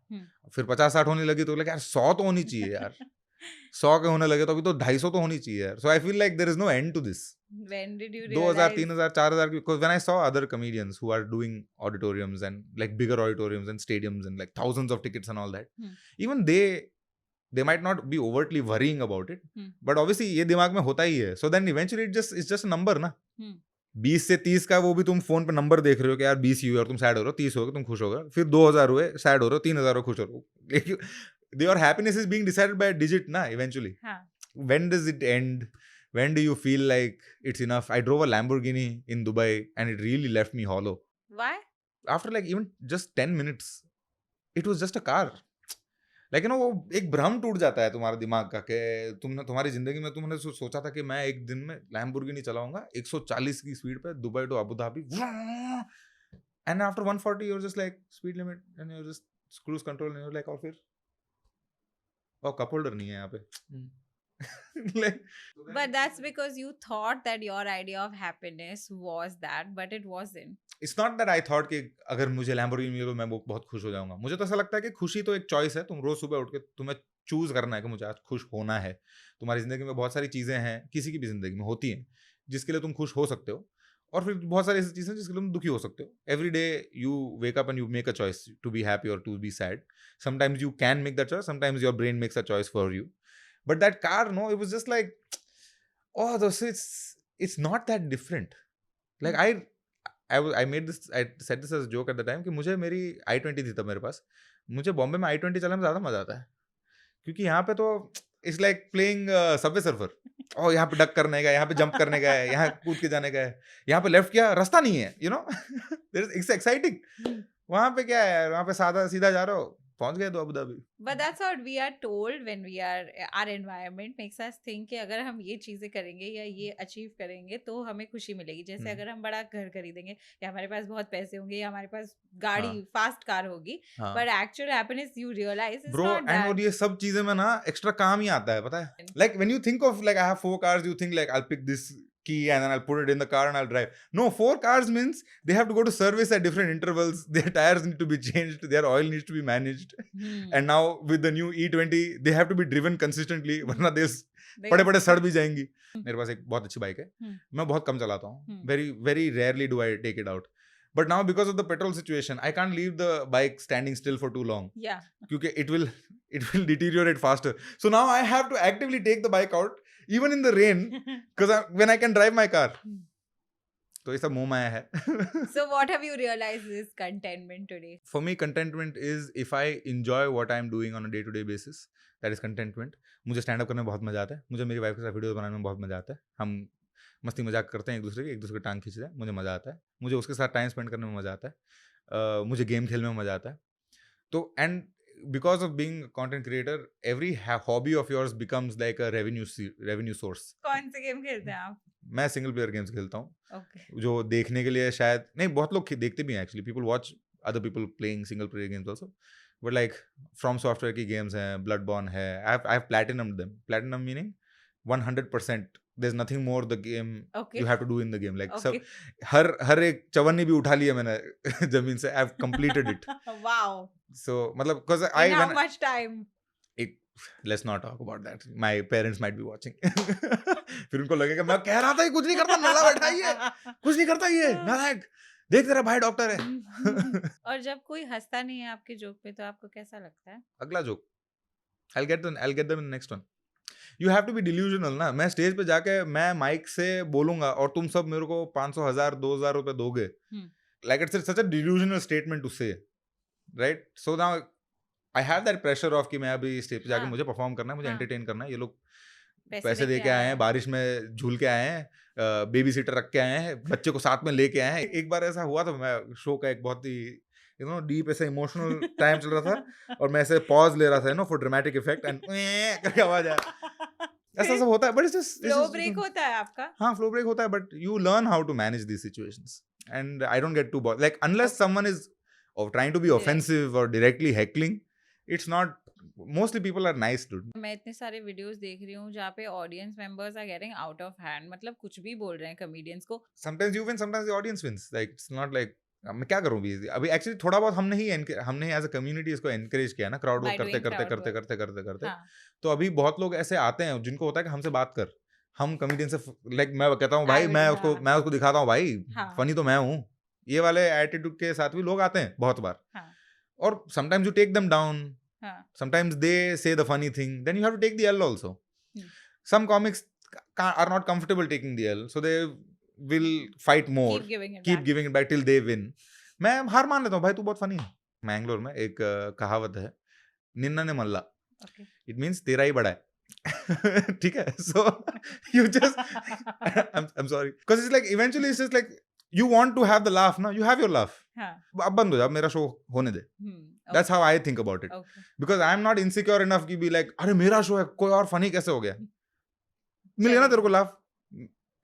A: फिर 50-60 होने लगी तो लगा यार 100 तो होनी चाहिए यार. 100 के होने लगे तो अभी तो 250 तो होनी चाहिए यार. So I feel like there is no end to this.
B: When did you realize?
A: 2000, 3000, 4000, because when I saw other comedians who are doing auditoriums and like bigger auditoriums and stadiums and like thousands of tickets and all that, even they might not be overtly worrying about it, but obviously ये दिमाग में होता ही है. So then eventually it's just a number ना. 20 से 30 का वो भी तुम फोन पे नंबर देख रहे हो कि यार 20 ही हुए और तुम सैड हो रहे हो, 30 हो गए तुम खुश हो गए, फिर 2000 हुए सैड हो रहे हो, 3000 हुए खुश हो रहे हो. Your happiness is being decided by a digit ना eventually. When does it end? When do you feel like it's enough? I drove a Lamborghini in Dubai and it really left me hollow.
B: Why?
A: After like even just 10 minutes, it was just a car. Like, you know, वो एक भ्रम टूट जाता है तुम्हारा दिमाग का कि तुम्हारी जिंदगी में तुमने सोचा था कि मैं एक दिन में Lamborghini चलाऊंगा 140 की स्पीड पे Dubai to Abu Dhabi, and after 140 you're just like speed limit and you're just cruise control and you're like और फिर कप होल्डर नहीं है यहाँ पे. Like,
B: but that's because you thought that your idea of happiness was that, but it wasn't.
A: It's not that I thought कि अगर मुझे Lamborghini मिले तो मैं बहुत खुश हो जाऊंगा. मुझे तो ऐसा लगता है कि खुशी तो एक चॉइस है. तुम रोज सुबह उठ के तुम्हें चूज करना है कि मुझे आज खुश होना है. तुम्हारी जिंदगी में बहुत सारी चीजें हैं, किसी की भी जिंदगी में होती हैं, जिसके लिए तुम खुश हो सकते हो, और फिर बहुत सारी ऐसी चीजें जिसके लिए तुम दुखी हो सकते हो. Every day you wake up and you make a choice to be happy और to be sad. Sometimes you can make that choice, sometimes your brain makes a choice for you. But that car, no, it was just like, oh, it's not that different. Like I made this, I said this as a joke at the time कि मुझे मेरी i20 थी तब मेरे पास. मुझे बॉम्बे में i20 चलाने में ज़्यादा मजा आता है, क्योंकि यहाँ पे तो it's like playing Subway Surfer. oh, यहाँ पे डक करने का, यहाँ पे जंप करने का है, यहाँ कूद के जाने का है, यहाँ पे लेफ्ट क्या रास्ता नहीं है, you know. It's exciting. वहाँ पे क्या है, वहाँ पे सादा सीधा जा रहे हो, पहुंच गए तो Abu Dhabi.
B: But that's what we are told when we are, our environment makes us think कि अगर हम ये चीजें करेंगे या ये अचीव करेंगे तो हमें खुशी मिलेगी. जैसे अगर हम बड़ा घर खरीदेंगे या हमारे पास बहुत पैसे होंगे या हमारे पास गाड़ी फास्ट कार होगी, but actual happiness you realize is
A: Bro,
B: not that.
A: और ये सब चीजें में ना एक्स्ट्रा काम ही आता है, पता है. Like when you think of like I have 4 cars, you think like I'll pick this key and then I'll put it in the car and I'll drive. No, 4 cars means they have to go to service at different intervals. Their tires need to be changed. Their oil needs to be managed. And now with the new E20, they have to be driven consistently. वरना बड़े-बड़े सड़ भी जाएंगी. मेरे पास एक बहुत अच्छी bike है. मैं बहुत कम चलाता हूँ. Very, very rarely do I take it out. But now because of the petrol situation, I can't leave the bike standing still for too long.
B: Yeah.
A: Because it will deteriorate faster. So now I have to actively take the bike out, even in the rain, because when I can drive my car. तो ये सब मुंह में आया है.
B: So what have you realized is contentment today?
A: For me, contentment is if I enjoy what I'm doing on a day-to-day basis. That is contentment. मुझे stand up करने में बहुत मजा आता है. मुझे मेरी वाइफ के साथ वीडियो बनाने में बहुत मजा आता है. हम मस्ती मजाक करते हैं एक दूसरे की टांग खींचते हैं. मुझे मजा आता है. मुझे उसके साथ टाइम स्पेंड करने में मजा आता है. मुझे गेम खेलने में मजा आता है. तो and because of being a content creator, every hobby of yours becomes like a revenue source.
B: कौन से गेम खेलते हैं आप?
A: मैं सिंगल प्लेयर गेम्स खेलता हूँ.
B: Okay.
A: जो देखने के लिए शायद नहीं, बहुत लोग देखते भी हैं actually. People watch other people playing single player games also. But like from software की गेम्स हैं, Bloodborne है. I have platinum them. Platinum meaning 100%. There's nothing more the game you have to do in the game. Like सब हर एक चवन्नी भी उठा लिया मैंने जमीन से. I've completed it.
B: Wow.
A: So मतलब because
B: in how much time?
A: Let's not talk about that. My parents might be watching. फिर उनको लगेगा मैं कह रहा था ये कुछ नहीं करता, नल्ला बैठा ये कुछ नहीं करता, ये नालायक, देख तेरा भाई डॉक्टर है.
B: और जब कोई हंसता नहीं है आपके जोक पे तो आपको कैसा लगता है?
A: अगला joke I'll get them in the next one. You have to be delusional ना. मैं स्टेज पे जाके मैं माइक से बोलूंगा और तुम सब मेरे को 500, 1000, 2000 रुपए दोगे. Like it's such a delusional statement to say, right? So now I have that pressure of कि मैं अभी स्टेज पे जाके
B: हाँ,
A: मुझे परफॉर्म करना है, मुझे
B: हाँ,
A: एंटरटेन करना है, ये लोग
B: पैसे
A: पैसे दे
B: देके
A: के आए
B: आए
A: हैं,
B: हैं।
A: बारिश में झूल के आए हैं, बेबी सीटर रख के आए हैं, बच्चे को साथ में लेके आए हैं। एक बार ऐसा हुआ था, मैं शो का एक बहुत ही डीप ऐसे इमोशनल टाइम चल रहा था और मैं ऐसे पॉज ले रहा था फॉर ड्रामेटिक इफेक्ट एंड करके आवाज आया, ऐसा सब होता है, बट
B: फ्लो ब्रेक होता है आपका?
A: हाँ, फ्लो ब्रेक होता है, but you learn how to manage these situations and I don't get to like unless
B: Okay.
A: Someone is trying to be
B: Direct.
A: offensive or directly heckling, it's not, mostly people are nice, dude.
B: मैं इतने सारे videos देख रही हूँ जहाँ पे audience members are getting out of hand, मतलब कुछ भी बोल रहे हैं कॉमेडियंस को।
A: Sometimes you win, sometimes the audience wins, like it's not like मैं क्या करूँ अभी एक्चुअली थोड़ा बहुत हमने एज अ कम्युनिटी इसको एनकरेज किया ना, क्राउड
B: By
A: वर्क करते
B: doing
A: करते
B: crowd
A: करते
B: work.
A: करते करते करते
B: हाँ,
A: तो अभी बहुत लोग ऐसे आते हैं जिनको होता है कि हमसे बात कर, हम कमेडियन से लाइक मैं कहता हूँ भाई,
B: I will, हाँ,
A: मैं उसको दिखाता हूँ भाई,
B: हाँ,
A: फनी तो मैं हूँ, ये वाले एटीट्यूड के साथ भी लोग आते हैं बहुत बार,
B: हाँ,
A: और sometimes you take them down,
B: हाँ,
A: sometimes they say the funny thing, then you have to take the L also.
B: Hmm.
A: Some comics are not comfortable taking the L, so they will fight more,
B: keep giving it
A: keep
B: back.
A: giving it back till they win. मैं हार मान लेता हूँ भाई, तू बहुत funny है। मैंगलोर में एक कहावत है, निन्ना ने मल्ला,
B: Okay.
A: इट मीन्स तेरा ही बड़ा है। ठीक है, so you just I'm sorry because it's like eventually it's just like you want to have the laugh ना, you have your laugh,
B: हाँ,
A: अब बंद हो जा, मेरा शो होने दे, that's how I think about it.
B: okay.
A: Because I am not insecure enough to be like, अरे मेरा शो है, कोई और फनी कैसे हो गया, मिल गया ना तेरे को laugh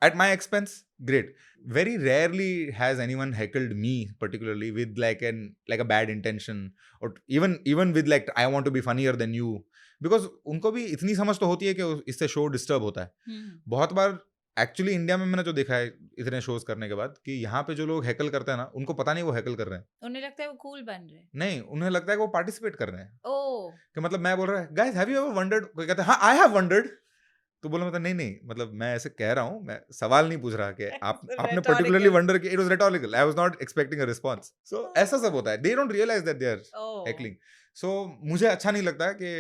A: at my expense, great. Very rarely has anyone heckled me particularly with like a bad intention, or even with like I want to be funnier than you, because उनको भी इतनी समझ तो होती है कि इससे शो डिस्टर्ब होता है। बहुत बार एक्चुअली इंडिया में मैंने जो देखा है इतने शोज करने के बाद, कि यहाँ पे जो लोग हैकल करते हैं ना, उनको पता नहीं वो हैकल कर रहे हैं,
B: उन्हें लगता है वो कूल बन रहे हैं।
A: नहीं उन्हें लगता है कि वो पार्टिसिपेट कर रहे हैं।
B: ओह,
A: कि मतलब मैं बोल रहा है guys have you ever wondered, कोई कहता है हाँ आई हैव वंडर्ड, तो बोला मतलब नहीं मतलब मैं ऐसे कह रहा हूँ, मैं सवाल नहीं पूछ रहा कि आपने पर्टिकुलरली वंडर किया, it was rhetorical, I was not expecting a response. So ऐसा सब होता है, they don't realise that they are heckling. So मुझे अच्छा नहीं लगता कि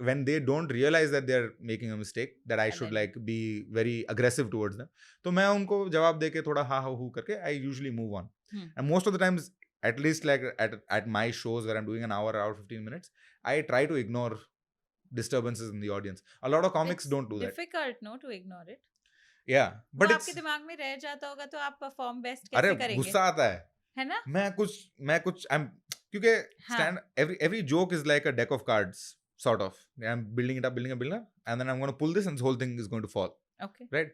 A: when they don't realize that they're making a mistake, that I should like be very aggressive towards them, तो मैं उनको जवाब देके थोड़ा हाँ हू करके I usually move on. And most of the times, at least like at my shows where I'm doing an hour 15 minutes, I try to ignore disturbances in the audience. A lot of comics don't do that.
B: difficult no to ignore it.
A: Yeah, but
B: वो
A: it's
B: आपके दिमाग में रह जाता होगा तो आप perform best
A: अरे
B: कैसे करेंगे,
A: गुस्सा आता
B: है ना?
A: मैं कुछ I'm क्योंकि stand every joke is like a deck of cards sort of. I'm building it up, and then I'm going to pull this and this whole thing is going to fall.
B: Okay.
A: Right?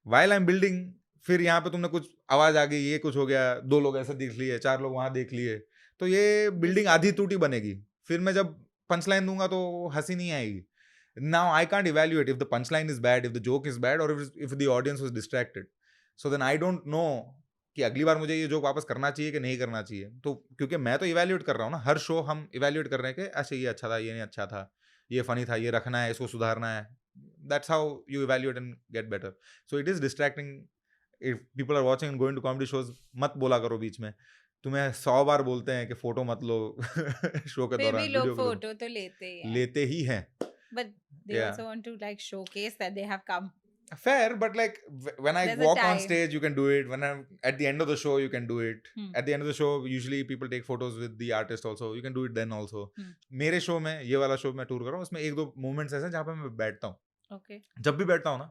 A: While I'm building, फिर यहाँ पे तुमने कुछ आवाज आ गई, ये कुछ हो गया, 2 लोग ऐसे देख लिए, 4 लोग वहां देख लिए, तो ये बिल्डिंग आधी टूटी बनेगी। फिर मैं जब पंच लाइन दूंगा तो हंसी नहीं आएगी। Now I can't evaluate if the punchline is bad, if the joke is bad, or if the audience was distracted. So then I don't know कि अगली बार मुझे ये जोक वापस करना चाहिए कि नहीं करना चाहिए। तो क्योंकि मैं तो इवैल्यूएट कर रहा हूँ ना, हर शो हम इवैल्यूएट कर रहे हैं कि अच्छा ये अच्छा था, ये नहीं अच्छा था, ये फनी था, ये रखना है, इसको सुधारना है। That's how you evaluate and get better. So it is distracting if people are watching and going to comedy shows. मत बोला करो बीच में, तुम्हें 100 बार बोलते हैं कि फोटो मत लो शो के
B: फिर
A: दौरान,
B: भी लोग
A: वीडियो
B: फोटो तो लेते ही हैं,
A: हैं,
B: but they also want to like showcase that they have come.
A: Fair, but like when I
B: There's a
A: walk on
B: time.
A: stage, you can do it. When I'm at the end of the show, you can do it. At the end of the show, usually people take photos with the artist also. You can do it then also. मेरे show में, ये वाला show मैं tour कर रहा हूँ, उसमें 1-2 moments ऐसे हैं जहाँ पे मैं बैठता हूँ।
B: Okay.
A: जब भी बैठता हूँ ना,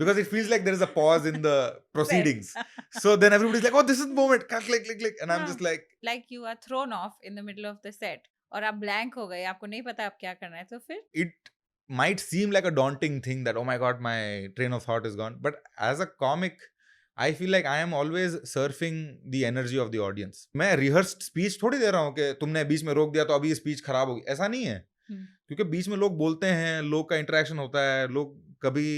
A: because it feels like there is a pause in the proceedings. So then everybody's like, oh, this is the moment. Click. And I'm just
B: like you are thrown off in the middle of the set और आप blank हो गए, आपको नहीं पता आप क्या करना है, तो फिर
A: it might seem like a daunting thing that, oh my god, my train of thought is gone. But as a comic, I feel like I am always surfing the energy of the audience. मैं rehearsed speech थोड़ी दे रहा हूँ कि तुमने बीच में रोक दिया तो अभी स्पीच खराब होगी, ऐसा नहीं है। क्योंकि बीच में लोग बोलते हैं, लोग का इंटरेक्शन होता है, लोग कभी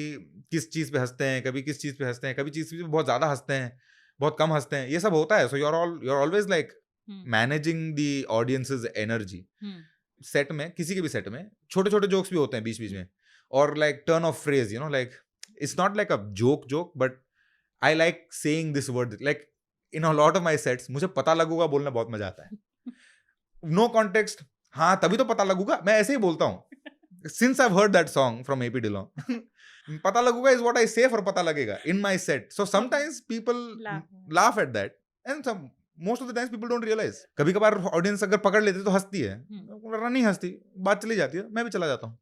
A: किस चीज पे हंसते हैं, कभी किस चीज पे हंसते हैं, कभी चीज पे बहुत ज्यादा हंसते हैं, बहुत कम हंसते हैं, ये सब होता है। सो you're always like managing the audience's energy. Set में, किसी के भी सेट में छोटे छोटे जोक्स भी होते हैं बीच में, और like turn off phrase, you know, like it's not like a joke, but I like saying this word, like in a lot of my sets मुझे पता लगूगा बोलना बहुत मजा आता है। नो कॉन्टेक्स्ट, हाँ तभी तो पता लगूगा, मैं ऐसे ही बोलता हूँ। Since I have heard that song from AP Dhillon, पता लगूगा is what I say, for पता लगेगा in my set. So sometimes people laugh at that, and most of the times people don't realise. कभी कभार ऑडियंस अगर पकड़ लेती है तो हंसती है, नहीं हंसती, बात चली जाती है, मैं भी चला जाता हूँ.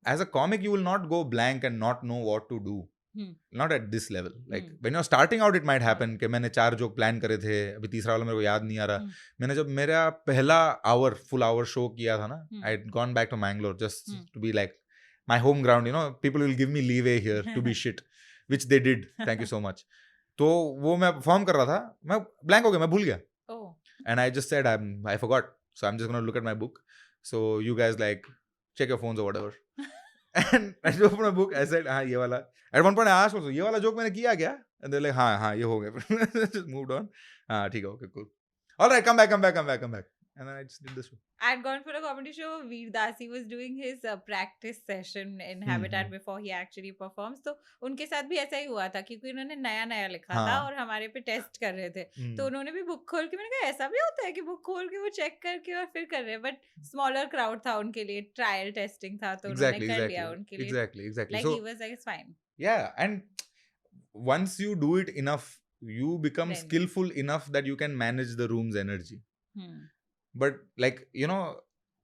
A: As a comic, you will not go blank and not know what to do. Not at this level. Like when you're starting out, it might happen कि मैंने 4 जोक प्लान करे थे, अभी तीसरा वाला मेरे को याद नहीं आ रहा. मैंने जब मेरा पहला फुल आवर शो किया था ना, I had gone back to Mangalore just to be like my home ground. You know, people will give me leeway here to be shit, which they did. Thank you so much. तो वो मैं perform कर रहा था, मैं blank हो गया, मैं भूल गया. And I just said I forgot, so I'm just gonna look at my book. So you guys like check your phones or whatever. And I opened my book. I said, हाँ ये वाला. At one point I asked also, ये वाला joke मैंने किया क्या? And they're like, हाँ ये हो गया. Just moved on. हाँ ठीक है, okay, cool. All right, come back. And then I just did this one.
B: I had gone for a comedy show. Veer Dasi was doing his practice session in Habitat before he actually performs. तो उनके साथ भी ऐसा ही हुआ था क्योंकि उन्होंने नया लिखा था और हमारे पे टेस्ट कर रहे थे. तो उन्होंने भी बुक खोल के, मैंने कहा ऐसा भी होता है कि बुक खोल के वो चेक करके और फिर कर रहे हैं. बट स्मॉलर क्राउड था उनके लिए, ट्रायल टेस्टिंग था, तो उन्होंने कर लिया उनके लिए.
A: Exactly.
B: Like
A: So,
B: he was like, it's fine.
A: yeah, and once you do it enough, you become
B: Then.
A: skillful enough that you can manage the room's energy. But like, you know,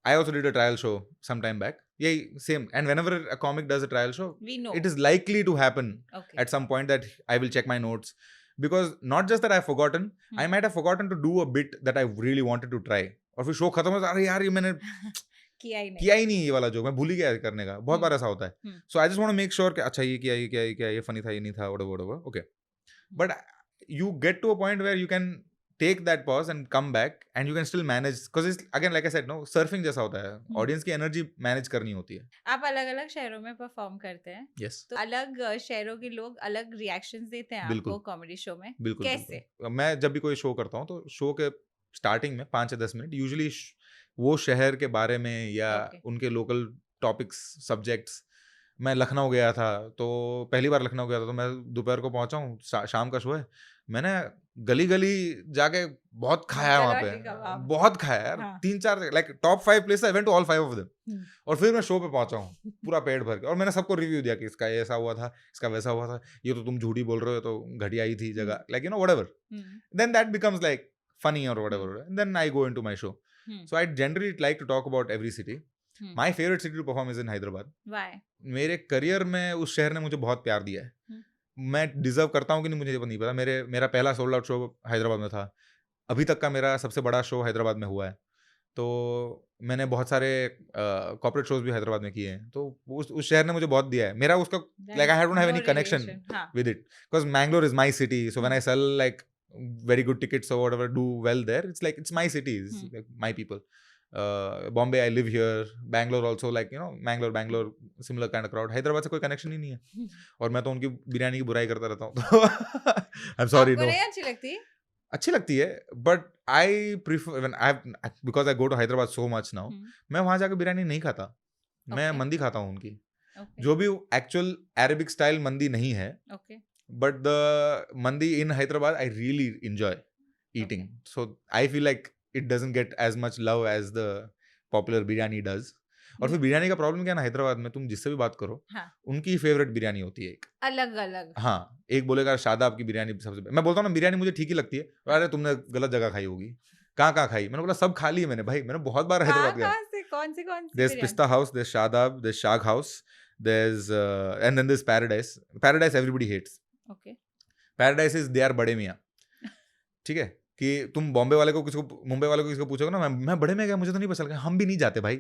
A: I also did a trial show some time back. Yeah, same. And whenever a comic does a trial show,
B: We know.
A: it is likely to happen
B: Okay.
A: at some point that I will check my notes. Because not just that I've forgotten, I might have forgotten to do a bit that I really wanted to try. और फिर show खत्म हो, अरे यार ये मैंने
B: किया ही
A: नहीं ये वाला जोक, मैं भूल ही गया करने का. बहुत बार ऐसा होता है. So I just want to make sure कि अच्छा ये किया, ये funny था, ये नहीं था, whatever. Okay. But you get to a point where you can take that pause and come back and you can still manage, because it's again like I said, no, surfing जैसा होता है, audience की energy manage करनी होती है.
B: आप अलग-अलग शहरों में परफॉर्म करते हैं.
A: Yes.
B: तो अलग शहरों के लोग अलग रिएक्शंस देते हैं आपको कॉमेडी शो में.
A: बिल्कुल.
B: कैसे?
A: मैं जब भी कोई शो करता हूँ तो शो के स्टार्टिंग में 5 या 10 मिनट यूजुअली वो शहर के बारे में या उनके लोकल टॉपिक्स, सब्जेक्ट्स. मैं लखनऊ गया था, तो पहली बार लखनऊ गया था, तो मैं दोपहर को पहुंचा हूँ, शाम का शो है. मैंने गली जाके बहुत खाया वहाँ पे, बहुत खाया यार. 3-4 like top 5 place, I went to all 5 of them. और फिर मैं शो पे पहुंचा हूँ पूरा पेट भर के, और मैंने सबको रिव्यू दिया कि इसका ऐसा हुआ था, इसका वैसा हुआ था, ये तो तुम झूठी बोल रहे हो, तो घटिया ही थी जगह, like you know whatever. Then that becomes like funny और whatever, then I go into my show. So I generally like to talk about every city. My favourite city to perform is in Hyderabad.
B: Why? मेरे
A: career में उस शहर ने मुझे बहुत प्यार दिया है. मैं डिजर्व करता हूँ कि नहीं मुझे नहीं पता. मेरा पहला सोल्ड आउट शो हैदराबाद में था. अभी तक का मेरा सबसे बड़ा शो हैदराबाद में हुआ है. तो मैंने बहुत सारे कॉर्पोरेट शोज भी हैदराबाद में किए हैं. तो उस शहर ने मुझे बहुत दिया है. मेरा उसका like I don't have any connection with it, because Mangalore is my city. So when I sell like very good tickets or whatever, do well there, it's like it's my city, it's like my people. Bombay, I live here. Bangalore also, like you know, Bangalore similar kind of crowd. Hyderabad से कोई connection ही नहीं है. और मैं तो उनकी बिरयानी की बुराई करता रहता हूँ. I'm sorry, no.
B: आपको अच्छी लगती है?
A: अच्छी लगती है, but I prefer because I go to Hyderabad so much now. मैं वहाँ जाकर बिरयानी नहीं खाता. मैं मंदी खाता हूँ उनकी, जो भी एक्चुअल अरेबिक स्टाइल मंदी नहीं है. But the mandi in Hyderabad, I really enjoy eating. So I feel like it doesn't get as much love as the popular biryani does. और फिर बिरयानी का प्रॉब्लम क्या है ना, हैदराबाद में तुम जिससे भी बात करो, उनकी फेवरेट बिरयानी होती है एक
B: अलग.
A: हाँ, एक बोलेगा शादाब की बिरयानी सबसे. मैं बोलता हूँ ना, बिरयानी मुझे ठीक ही लगती है. अरे तुमने गलत जगह खाई होगी. कहाँ खाई? मैंने बोला सब खा ली मैंने भाई. मैंने बहुत बार हैदराबाद गया.
B: कौन सी
A: There's Pista House, there's Shadab, there's Shag House, there's and then there's Paradise. Paradise everybody hates. Paradise is they are बड़े मियाँ. ठीक है, कि तुम बॉम्बे वाले को मुंबई वाले को किसी को पूछोगे ना, मैं बड़े में गया, मुझे तो नहीं पता चला. हम भी नहीं जाते भाई.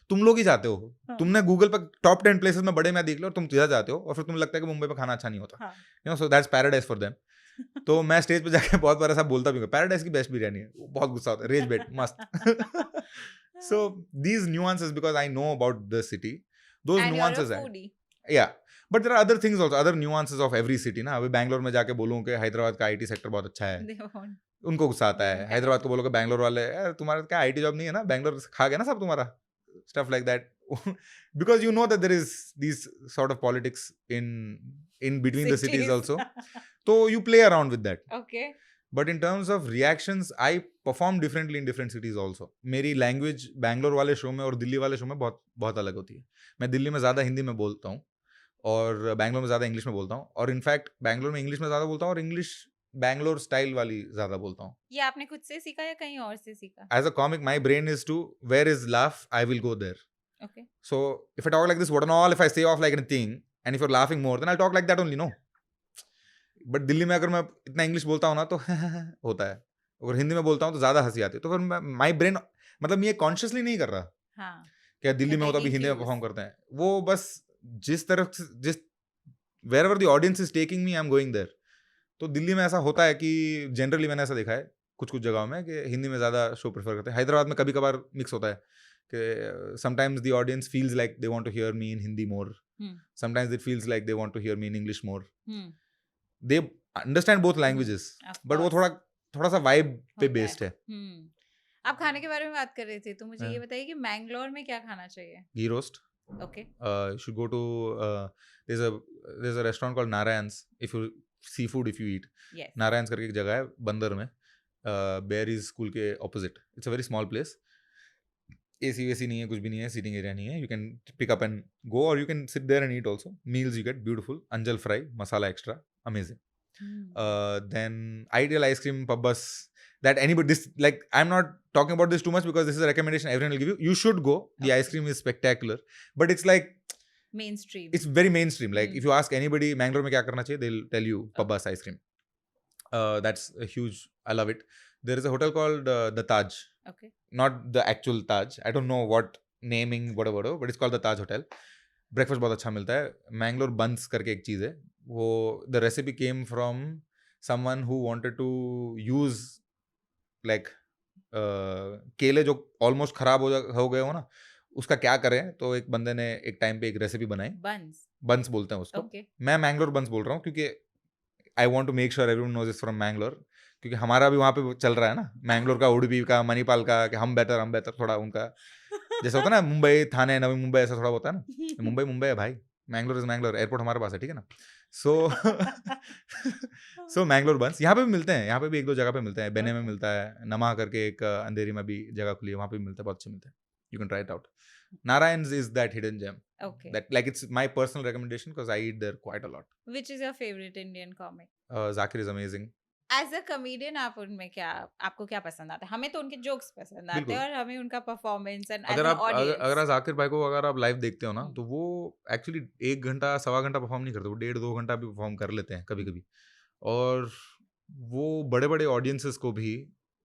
A: तुम लोग ही जाते हो. तुमने गूगल पर टॉप 10 प्लेसेस में बड़े में देख लो और तुम सीधा जाते हो, और फिर तुम्हें लगता है कि मुंबई में खाना अच्छा नहीं होता. You know, so that's paradise for them. तो मैं स्टेज पे जाके बहुत बार ऐसा बोलता भी हूँ, पैराडाइज की बेस्ट बिरयानी है. बहुत गुस्सा होता है. रेज बेट मस्त. So these nuances, because I know about the city, those nuances है. या but there are other things also, other nuances of every city ना. अभी बैंगलोर में जाके बोलूं कि हैदराबाद का आईटी सेक्टर बहुत अच्छा है, उनको गुस्सा आता है. हैदराबाद को बोलो कि बैंगलोर वाले, यार तुम्हारा क्या आईटी जॉब नहीं है ना, बैंगलोर खा गया ना सब तुम्हारा. Stuff like that. Because you know that there is this sort of politics in between the cities also. तो you play around with that.
B: Okay.
A: But in terms of reactions, I perform differently in different cities also. मेरी language Bangalore वाले show में और दिल्ली वाले show में बहुत अलग होती है. मैं दिल्ली में ज़्यादा हिंदी में बोलता हूँ और बैंगलोर में ज़्यादा इंग्लिश में बोलता हूँ. और इनफैक्ट बैंगलोर में इंग्लिश में ज़्यादा बोलता हूँ और इंग्लिश बैंगलोर स्टाइल वाली ज्यादा बोलता हूँ.
B: ये आपने खुद से सीखा या कहीं और से सीखा?
A: As a comic, my brain is to where is laugh, I will go there.
B: Okay.
A: So if I talk like this, what and all, if I say off like anything, and if you're laughing more, then I'll talk like that only, no. But Delhi में अगर मैं इतना English बोलता हूँ ना तो होता है. अगर हिंदी में बोलता हूँ तो ज्यादा हंसी आती है. तो फिर माई ब्रेन मतलब ये कॉन्शियसली नहीं कर रहा
B: हाँ.
A: क्या दिल्ली में हो तो अभी हिंदी में परफॉर्म करते हैं. वो बस जिस तरफ जिस wherever the audience is taking me, I am going there. तो दिल्ली में ऐसा होता है कि जनरली मैंने ऐसा देखा है कुछ कुछ जगहों में कि हिंदी में ज़्यादा शो प्रेफर करते हैं. हैदराबाद में कभी कभार मिक्स होता है कि sometimes the audience feels like they want to hear me in Hindi more, sometimes it feels like they want to hear me in English more. They understand both languages, but वो थोड़ा सा वाइब पे based है.
B: आप खाने के बारे में बात कर रहे थे तो मुझे ये बताइए कि मैंगलोर में क्या खाना चाहिए?
A: Ghee roast.
B: Okay.
A: Should go to there's a restaurant called Narayan's. If you seafood, if you eat,
B: Yes.
A: Narayan's करके एक जगह है बंदर में, बेरीज स्कूल के opposite. It's a very small place. AC वैसी नहीं है, कुछ भी नहीं है, सीटिंग एरिया नहीं है. You can pick up and go, or you can sit there and eat also. Meals you get beautiful, Anjal fry, masala extra, amazing. Then Ideal ice cream pub bus. That anybody, this like I'm not talking about this too much because this is a recommendation everyone will give you. You should go. The ice cream is spectacular, but it's like
B: mainstream.
A: It's very mainstream. Like if you ask anybody, Mangalore में क्या करना चाहिए, they'll tell you Pabbas ice cream. That's a huge. I love it. There is a hotel called the Taj.
B: Okay.
A: Not the actual Taj. I don't know what naming whatever, but it's called the Taj Hotel. Breakfast बहुत अच्छा मिलता है. Mangalore buns करके एक चीज़ है. वो the recipe came from someone who wanted to use like केले जो ऑलमोस्ट खराब हो गए हो ना, उसका क्या करें. तो एक बंदे ने एक टाइम पे एक रेसिपी बनाई. बंस बोलते हैं उसको. मैं मैंगलोर बंस बोल रहा हूँ क्योंकि I want to make sure everyone knows it's from Mangalore, क्योंकि हमारा भी वहाँ पे चल रहा है ना, मैंगलोर का, उडुपी का, मणिपाल का, कि हम बेटर थोड़ा उनका जैसे होता है ना, मुंबई थाने नवी मुंबई ऐसा थोड़ा होता है ना. मुंबई है भाई, मैंगलोर इज मैंगलोर, एयरपोर्ट हमारे पास है, ठीक है ना. सो मैंगलोर बंस यहाँ पे भी मिलते हैं. यहाँ पे भी एक दो जगह पे मिलते हैं. बेने में मिलता है, नमा करके एक अंधेरी में भी जगह खुली है, वहाँ पे भी मिलता है, बहुत अच्छे मिलते हैं. You can try it out. Narayan's is that hidden gem.
B: Okay.
A: That like it's my personal recommendation because I eat there quite a lot.
B: Which is your favorite Indian comic?
A: Zakir is amazing.
B: As a comedian, आप उनमें क्या, आपको क्या पसंद आता है? हमें तो उनके जोक्स पसंद आते हैं और हमें उनका performance and as an audience.
A: अगर जाकिर भाई को अगर आप लाइव देखते हो ना, तो वो एक्चुअली 1 घंटा 1.25 घंटा परफॉर्म नहीं करते, वो 1.5-2 घंटा भी परफॉर्म कर लेते हैं कभी कभी. और वो बड़े बड़े ऑडियंसेस को भी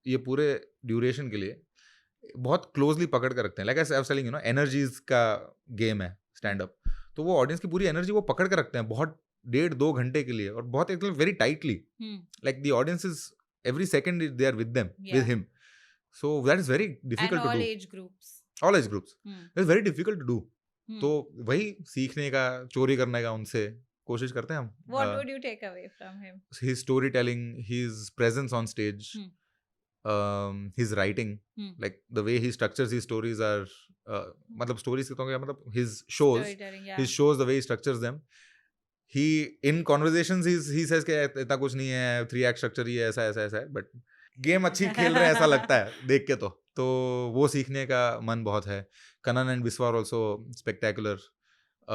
A: ये पूरे ड्यूरेशन के लिए बहुत क्लोजली पकड़ कर रखते हैं. Like I am telling you know, energies का गेम है स्टैंड अप. तो वो ऑडियंस की पूरी एनर्जी वो पकड़ कर रखते हैं बहुत 1.5-2 घंटे के लिए, और बहुत एकदम very tightly. Like the audience is every second they are with them, with him. So that is very difficult to do. All age groups it is very difficult to do. तो वही सीखने का, चोरी करने का उनसे कोशिश करते हैं हम.
B: What would you take away from him?
A: His storytelling, his presence on stage, his writing, like the way he structures his stories are मतलब stories कहता हूँ क्या, मतलब his shows, his shows, the way he structures them. He in conversations he says कि इतना कुछ नहीं है, 3 act structure ही है, ऐसा ऐसा ऐसा है, but गेम अच्छी खेल रहे हैं ऐसा लगता है देख के. तो वो सीखने का मन बहुत है. Kanan and Biswa are also spectacular. I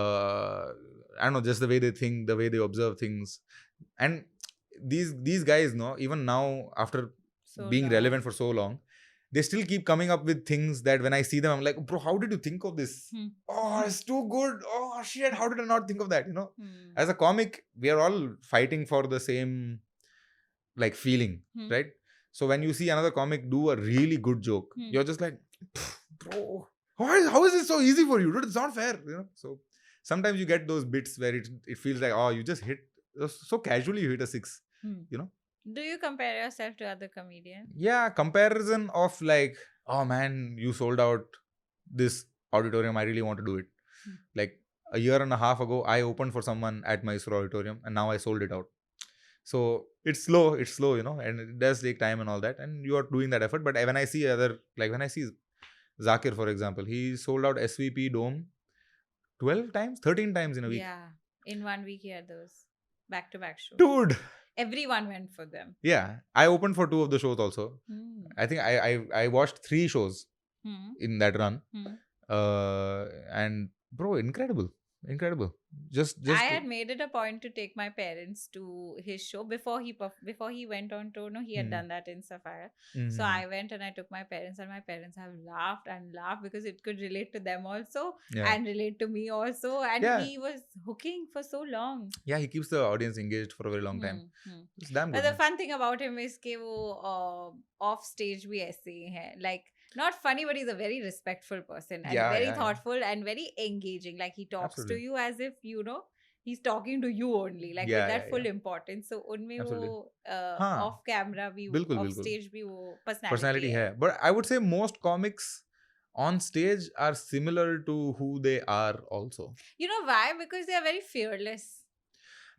A: don't know, just the way they think, the way they observe things, and these guys, no, even now after being relevant for so long, they still keep coming up with things that when I see them I'm like, bro, how did you think of this? Oh, it's too good. Oh shit, how did I not think of that, you know? As a comic, we are all fighting for the same like feeling, right? So when you see another comic do a really good joke, you're just like, bro, how is it so easy for you, dude? It's not fair, you know? So sometimes you get those bits where it feels like, oh, you just hit so casually, you hit a 6, you know.
B: Do you compare yourself to other comedians?
A: Yeah, comparison of like, oh man, you sold out this auditorium, I really want to do it. Like a year and a half ago, I opened for someone at Mysore Auditorium and now I sold it out. So it's slow, you know, and it does take time and all that, and you are doing that effort. But when I see when I see Zakir, for example, he sold out SVP Dome 12 times, 13 times in a week.
B: Yeah, in 1 week he had those back-to-back shows.
A: Dude,
B: everyone went for them.
A: Yeah, I opened for 2 of the shows also. I think I watched 3 shows in that run. And bro, incredible. incredible. Just
B: I had made it a point to take my parents to his show before he went on tour. No, he had done that in Sapphire. So I went and I took my parents, and my parents have laughed and laughed because it could relate to them also
A: Yeah.
B: and relate to me also. And
A: Yeah.
B: he was hooking for so long.
A: Yeah, he keeps the audience engaged for a very long time. It's damn
B: But
A: good.
B: the fun thing about him is कि वो off stage भी ऐसे ही है. Like not funny, but he's a very respectful person and
A: Yeah,
B: very
A: yeah, yeah.
B: thoughtful and very engaging. Like he talks
A: Absolutely.
B: to you as if he's talking to you only, like
A: Yeah,
B: with that
A: yeah,
B: full
A: yeah.
B: importance. So उनमें
A: Absolutely.
B: वो
A: हाँ,
B: off camera भी
A: बिल्कुल
B: off
A: बिल्कुल
B: stage भी वो
A: personality
B: personality
A: है. But I would say most comics on stage are similar to who they are also.
B: You know why? Because they are very fearless.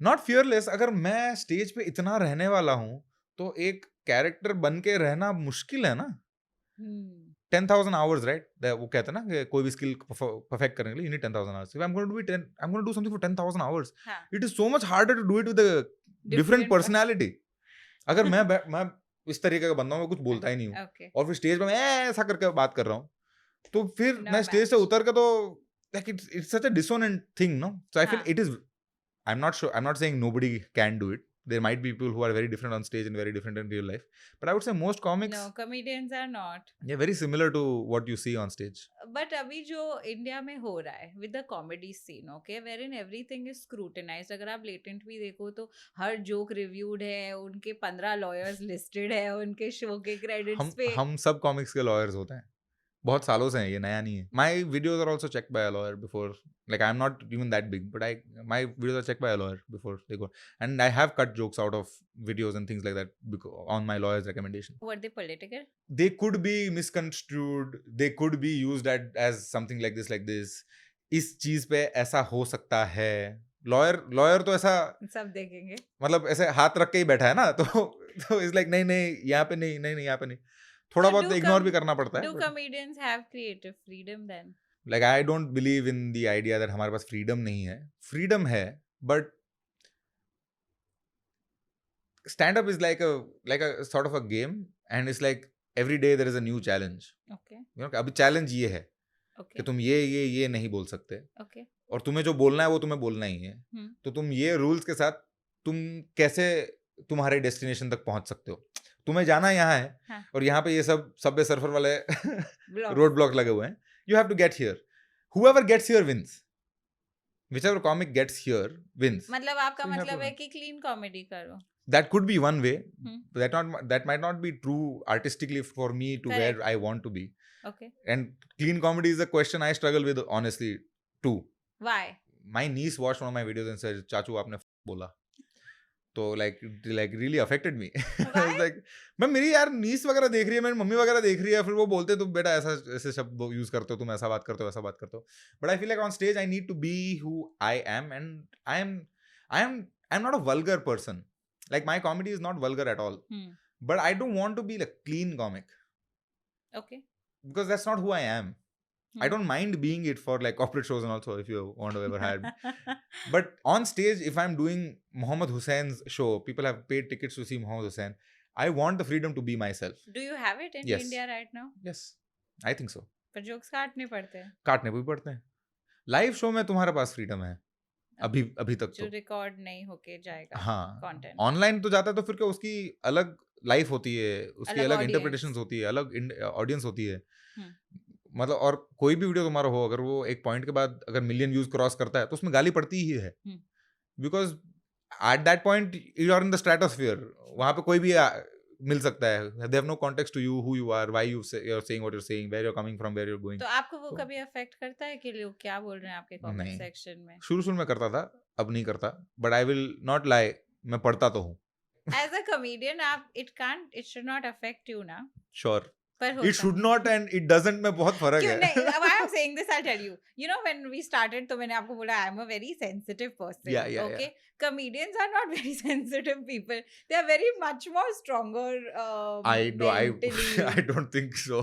A: Not fearless. अगर मैं stage पे इतना रहने वाला हूँ तो एक कैरेक्टर बन के रहना मुश्किल है ना. 10,000 hours, right? वो कहते हैं ना कि कोई भी स्किल परफेक्ट करने के लिए you need 10,000 hours. If I'm going to do something for 10,000 hours,
B: हाँ.
A: it is so much harder to do it with a different personality. अगर मैं इस तरीके का बंदा हूँ, मैं कुछ बोलता ही नहीं हूँ,
B: Okay.
A: और फिर स्टेज पे मैं ऐसा करके बात कर रहा हूँ, तो फिर
B: No
A: मैं स्टेज से
B: match.
A: उतर के तो like it's such a dissonant thing, no? So I feel
B: हाँ.
A: it is. I'm not sure. I'm not saying nobody can do it. There might be people who are very different on stage and very different in real life. But I would say most comics,
B: No, comedians are not.
A: yeah, very similar to what you see on stage.
B: But अभी जो India में हो रहा है with the comedy scene, okay, wherein everything is scrutinised. अगर आप latent भी देखो तो हर जोक रिव्यूड है, उनके 15 लॉयर्स लिस्टेड है उनके शो के क्रेडिट्स पे.
A: हम सब कॉमिक्स के लॉयर्स होते हैं, बहुत सालों से हैं, ये नया नहीं है. My videos are also check by a lawyer before. Like I'm not even that big, but my videos are checked by a lawyer before they go, and I have cut jokes out of videos and things like that on my lawyer's recommendation.
B: Were they political?
A: They could be misconstrued. They could be used as something like this. इस चीज पे ऐसा हो सकता है. Lawyer तो ऐसा
B: सब देखेंगे,
A: मतलब ऐसे हाथ रख के ही बैठा है ना, तो इज लाइक नहीं यहाँ पे नहीं यहाँ पे नहीं. थोड़ा
B: So
A: बहुत
B: do
A: इग्नोर भी करना पड़ता है.
B: Do comedians have creative freedom then?
A: Like I don't believe in the idea that हमारे पास freedom नहीं है. Freedom है, but stand up is like a sort of a game, and it's like every day there is a new challenge.
B: Okay.
A: You know, अभी challenge ये है
B: Okay.
A: कि तुम ये नहीं बोल सकते.
B: Okay.
A: और तुम्हें जो बोलना है वो तुम्हें बोलना ही है. तो तुम ये रूल्स के साथ तुम कैसे तुम्हारे डेस्टिनेशन तक पहुंच सकते हो. तुम्हें जाना यहाँ है,
B: हाँ.
A: और यहाँ पे ये सब सबवे सर्फर वाले
B: Block.
A: रोड ब्लॉक लगे हुए हैं. You have to get here. Whoever gets here wins. Whichever comic gets here wins.
B: मतलब आपका
A: So you have
B: मतलब
A: to
B: है
A: win.
B: कि क्लीन कॉमेडी करो.
A: That could be one way.
B: Hmm.
A: That might not be true artistically for me to
B: Correct.
A: where I want to be.
B: Okay.
A: And clean comedy is a question I struggle with honestly too.
B: Why?
A: My niece watched one of my videos and said, "Chachu, आपने बोला." तो like really affected me. I was like, मैं मेरी यार नीस वगैरह देख रही है, मेरी मम्मी वगैरह देख रही है, फिर वो बोलते तुम बेटा ऐसे शब्द यूज करते हो, तुम ऐसा बात करते हो, ऐसा बात करते हो. But I feel like on stage I need to be who I am, and I'm not a vulgar person. Like my comedy is not vulgar at all. But I don't want to be like clean comic.
B: Okay.
A: Because that's not who I am. I don't mind being it for like corporate shows and also if you want to ever hire me. But on stage, if I'm doing Mohammed Hussein's show, people have paid tickets to see Mohammed Hussein. I want the freedom to be myself.
B: Do you have it in
A: Yes.
B: India right now?
A: Yes, I think so.
B: पर jokes काटने पड़ते हैं.
A: काटने भी पड़ते हैं. Live show में तुम्हारे पास फ्रीडम है अभी तक
B: जो
A: तो.
B: रिकॉर्ड नहीं होके जाएगा.
A: हाँ,
B: कंटेंट.
A: ऑनलाइन तो जाता है तो फिर क्या उसकी अलग लाइफ होती है, उसकी
B: अलग
A: अलग
B: audience.
A: इंटरप्रिटेशंस होती है, अलग ऑडियंस होती है. मतलब और कोई भी वीडियो तुम्हारा हो, अगर वो एक पॉइंट के बाद अगर मिलियन व्यूज क्रॉस करता है तो उसमें गाली पड़ती ही है. Because at that point you are in the stratosphere. वहां पे कोई भी मिल सकता है. They have no context to you, who you are, why you are saying what you are saying, where you are coming from, where you are going.
B: तो आपको वो कभी अफेक्ट करता है कि लोग क्या बोल रहे हैं आपके कमेंट सेक्शन में?
A: शुरू में करता था, अब नहीं करता. But I will not lie, मैं पढ़ता तो हूँ.
B: As a comedian, it should not affect you ना.
A: Sure.
B: पर
A: It should not and it doesn't में बहुत फर्क
B: क्यों
A: है.
B: नहीं? Why I'm saying this, I'll tell you. You know, when we started, तो मैंने आपको बोला I'm a very sensitive person.
A: Yeah.
B: Okay. Comedians are not very sensitive people. They are very much more stronger. mentally.
A: I don't think so.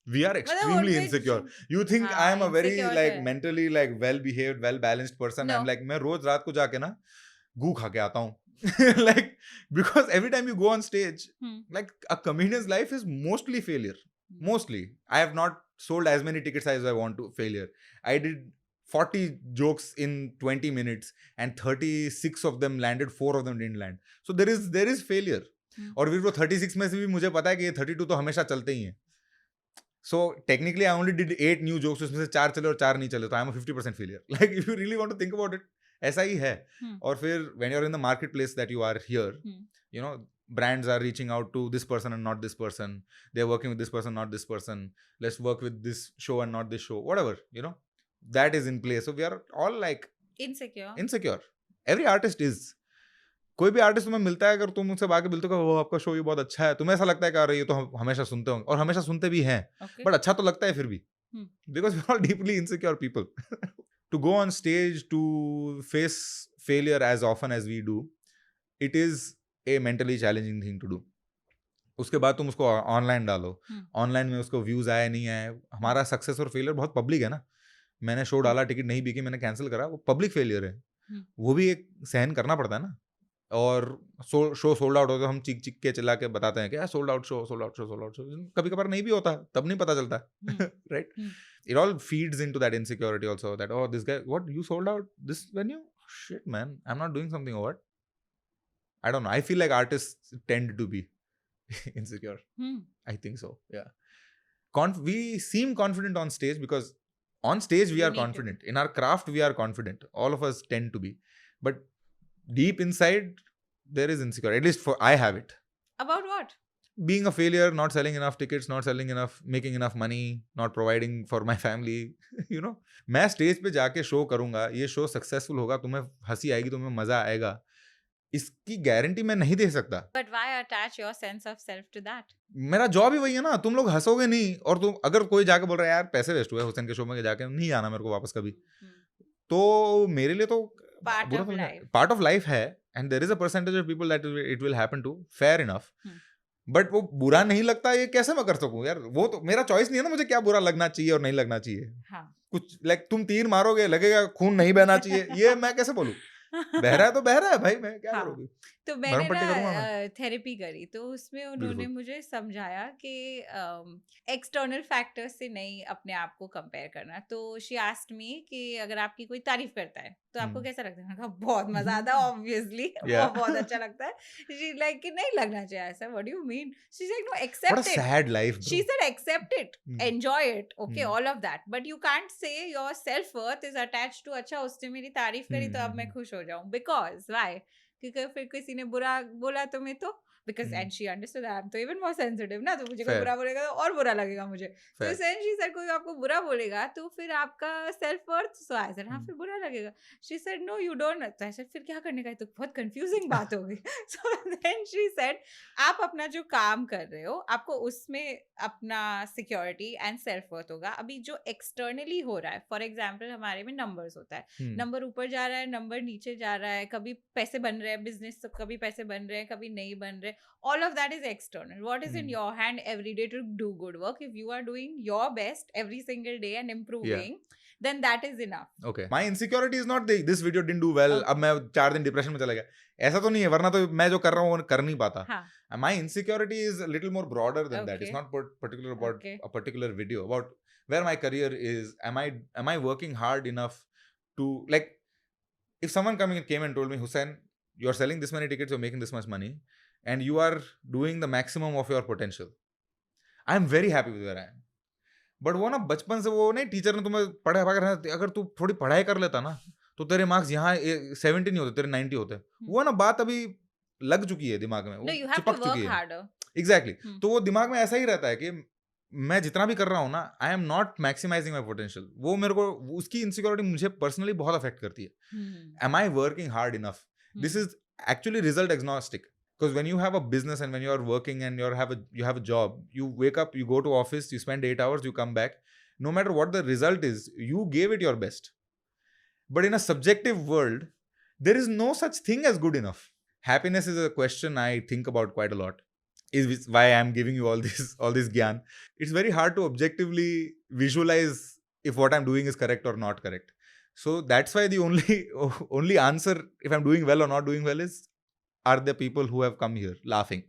A: We are extremely insecure. You think I am a very like mentally like well behaved, well balanced person?
B: No.
A: I'm like मैं रोज रात को जाके ना गू खा के आता हूँ. Like because every time you go on stage, like a comedian's life is mostly failure. Mostly. I have not sold as many tickets as I want to. Failure. I did 40 jokes in 20 minutes and 36 of them landed, 4 of them didn't land. So there is failure. और फिर वो 36 में से भी मुझे पता है कि ये 32 तो हमेशा चलते ही हैं. So technically I only did 8 new jokes, उसमें से 4 चले और 4 नहीं चले, तो I am a 50% failure. Like if you really want to think about it, ऐसा ही है. और फिर when you're in the marketplace that you are here, you know, brands are reaching out to this person and not this person. They're working with this person, not this person. Let's work with this show and not this show. Whatever, you know, that is in place. So we are all like insecure. Every artist is. कोई भी artist तुम्हें मिलता है, अगर तुम उनसे आके मिलते हो वो आपका शो भी बहुत अच्छा है, तुम्हें ऐसा लगता है कि अरे ये तो हम हमेशा सुनते होंगे, और हमेशा सुनते भी हैं, बट अच्छा तो लगता है फिर भी, because we are all deeply insecure people. To go on stage, to face failure as often as we do, it is a mentally challenging thing to do. उसके बाद तुम उसको ऑनलाइन डालो, ऑनलाइन में उसको व्यूज आए नहीं आए. हमारा सक्सेस और फेलियर बहुत पब्लिक है ना. मैंने शो डाला, टिकट नहीं बिकी, मैंने कैंसिल करा, वो पब्लिक फेलियर है. वो भी एक सहन करना पड़ता है ना. और शो सोल्ड आउट होता है, हम चीख चीख के चिल्ला के बताते हैं कि sold out show, sold out show, sold out show. कभी कभार नहीं भी होता, तब नहीं पता चलता. Right. It all feeds into that insecurity also, that oh this guy, what, you sold out this venue, shit man, I am not doing something, what. I don't know. I feel like artists tend to be insecure. I think so. Yeah. We seem confident on stage because on stage we are confident. In our craft we are confident. All of us tend to be. But deep inside there is insecurity. At least I have it.
B: About what?
A: Being a failure, not selling enough tickets, not selling enough, making enough money, not providing for my family. You know, मैं stage पे जाके show करूंगा, ये show successful होगा, तुम्हें हंसी आएगी, तुम्हें मजा आएगा, इसकी गारंटी मैं नहीं दे सकता.
B: But why attach your sense of self to that?
A: मेरा जॉब ही वही है ना. तुम लोग हंसोगे नहीं, और तुम अगर कोई जाके बोल रहा है यार पैसे वेस्ट हुए हुसैन के शो में जाके, नहीं आना मेरे को वापस कभी, तो मेरे लिए तो पार्ट ऑफ लाइफ है. And there is a percentage of people that it will happen to, fair enough. But वो बुरा नहीं लगता, ये कैसे मैं कर सकूं यार. वो तो मेरा चॉइस नहीं है ना, मुझे क्या बुरा लगना चाहिए और नहीं लगना चाहिए. कुछ लाइक तुम तीर मारोगे, लगेगा खून नहीं बहना चाहिए, ये मैं कैसे बोलूं. बह रहा है तो बह रहा है भाई, मैं क्या करूंगी.
B: तो मैंने ना थेरेपी करी, तो उसमें उन्होंने मुझे समझाया कि एक्सटर्नल फैक्टर्स से नहीं अपने आप को कंपेयर करना. तो शी आस्क्ड मी कि अगर आपकी कोई तारीफ करता है तो आपको कैसा लगता है. मैंने कहा बहुत मजा आता है, ऑब्वियसली बहुत अच्छा लगता है. शी लाइक कि नहीं लगना चाहिए ऐसा. What do you mean? She said no, accept it.
A: Sad life.
B: She said accept it, enjoy it, okay, all of that, but you can't say your self worth is attached to अच्छा उसने मेरी तारीफ करी तो अब मैं खुश हो जाऊं. Because why? क्योंकि फिर किसी ने बुरा बोला तुम्हें तो, because and she understood that I'm तो even more sensitive ना, तो मुझे कोई बुरा बोलेगा तो और बुरा लगेगा मुझे. तो and she said कोई आपको बुरा बोलेगा तो फिर आपका self worth, so I said हाँ फिर बुरा लगेगा. She said no you don't. तो I said फिर क्या करने का है, तो बहुत confusing बात हो गई. So then she said आप अपना जो काम कर रहे हो आपको उसमें अपना security and self worth होगा. अभी जो externally हो रहा है, for example हमारे में numbers होता है, नंबर ऊपर जा रहा है, नंबर नीचे जा रहा है, कभी पैसे बन रहे हैं बिजनेस, कभी पैसे बन रहे हैं, कभी नहीं बन रहे. All of that is external. What is in your hand every day to do good work? If you are doing your best every single day and improving, then that is enough.
A: Okay. My insecurity is not this video didn't do well. अब मैं 4 दिन depression में चला गया. ऐसा तो नहीं है, वरना तो मैं जो कर रहा हूँ वो कर नहीं पाता. My insecurity is a little more broader than that. It's not particular about a particular video. About where my career is. Am I working hard enough to, like, if someone came and told me, Hussain, you're selling this many tickets, you're making this much money, and you are doing the maximum of your potential, I am very happy with where I am. But वो ना बचपन से वो नहीं, teacher ने तुम्हें पढ़ाई पढ़ा, अगर तू थोड़ी पढ़ाई कर लेता ना तो तेरे मार्क्स यहाँ 70 नहीं होते, तेरे 90 होते. वो ना बात अभी लग चुकी है दिमाग में, वो चिपक चुकी है. एग्जैक्टली. तो वो दिमाग में ऐसा ही रहता है कि मैं जितना भी कर रहा हूँ ना, I am not maximising my potential. वो मेरे को, उसकी इनसिक्योरिटी मुझे पर्सनली बहुत अफेक्ट करती है. Am I working hard enough? This is actually result agnostic. Because when you have a business and when you are working and you have a job, you wake up, you go to office, you spend 8 hours, you come back. No matter what the result is, you gave it your best. But in a subjective world, there is no such thing as good enough. Happiness is a question I think about quite a lot. Is why I am giving you all this gyan. It's very hard to objectively visualize if what I'm doing is correct or not correct. So that's why the only answer if I'm doing well or not doing well is, are there people who have come here laughing?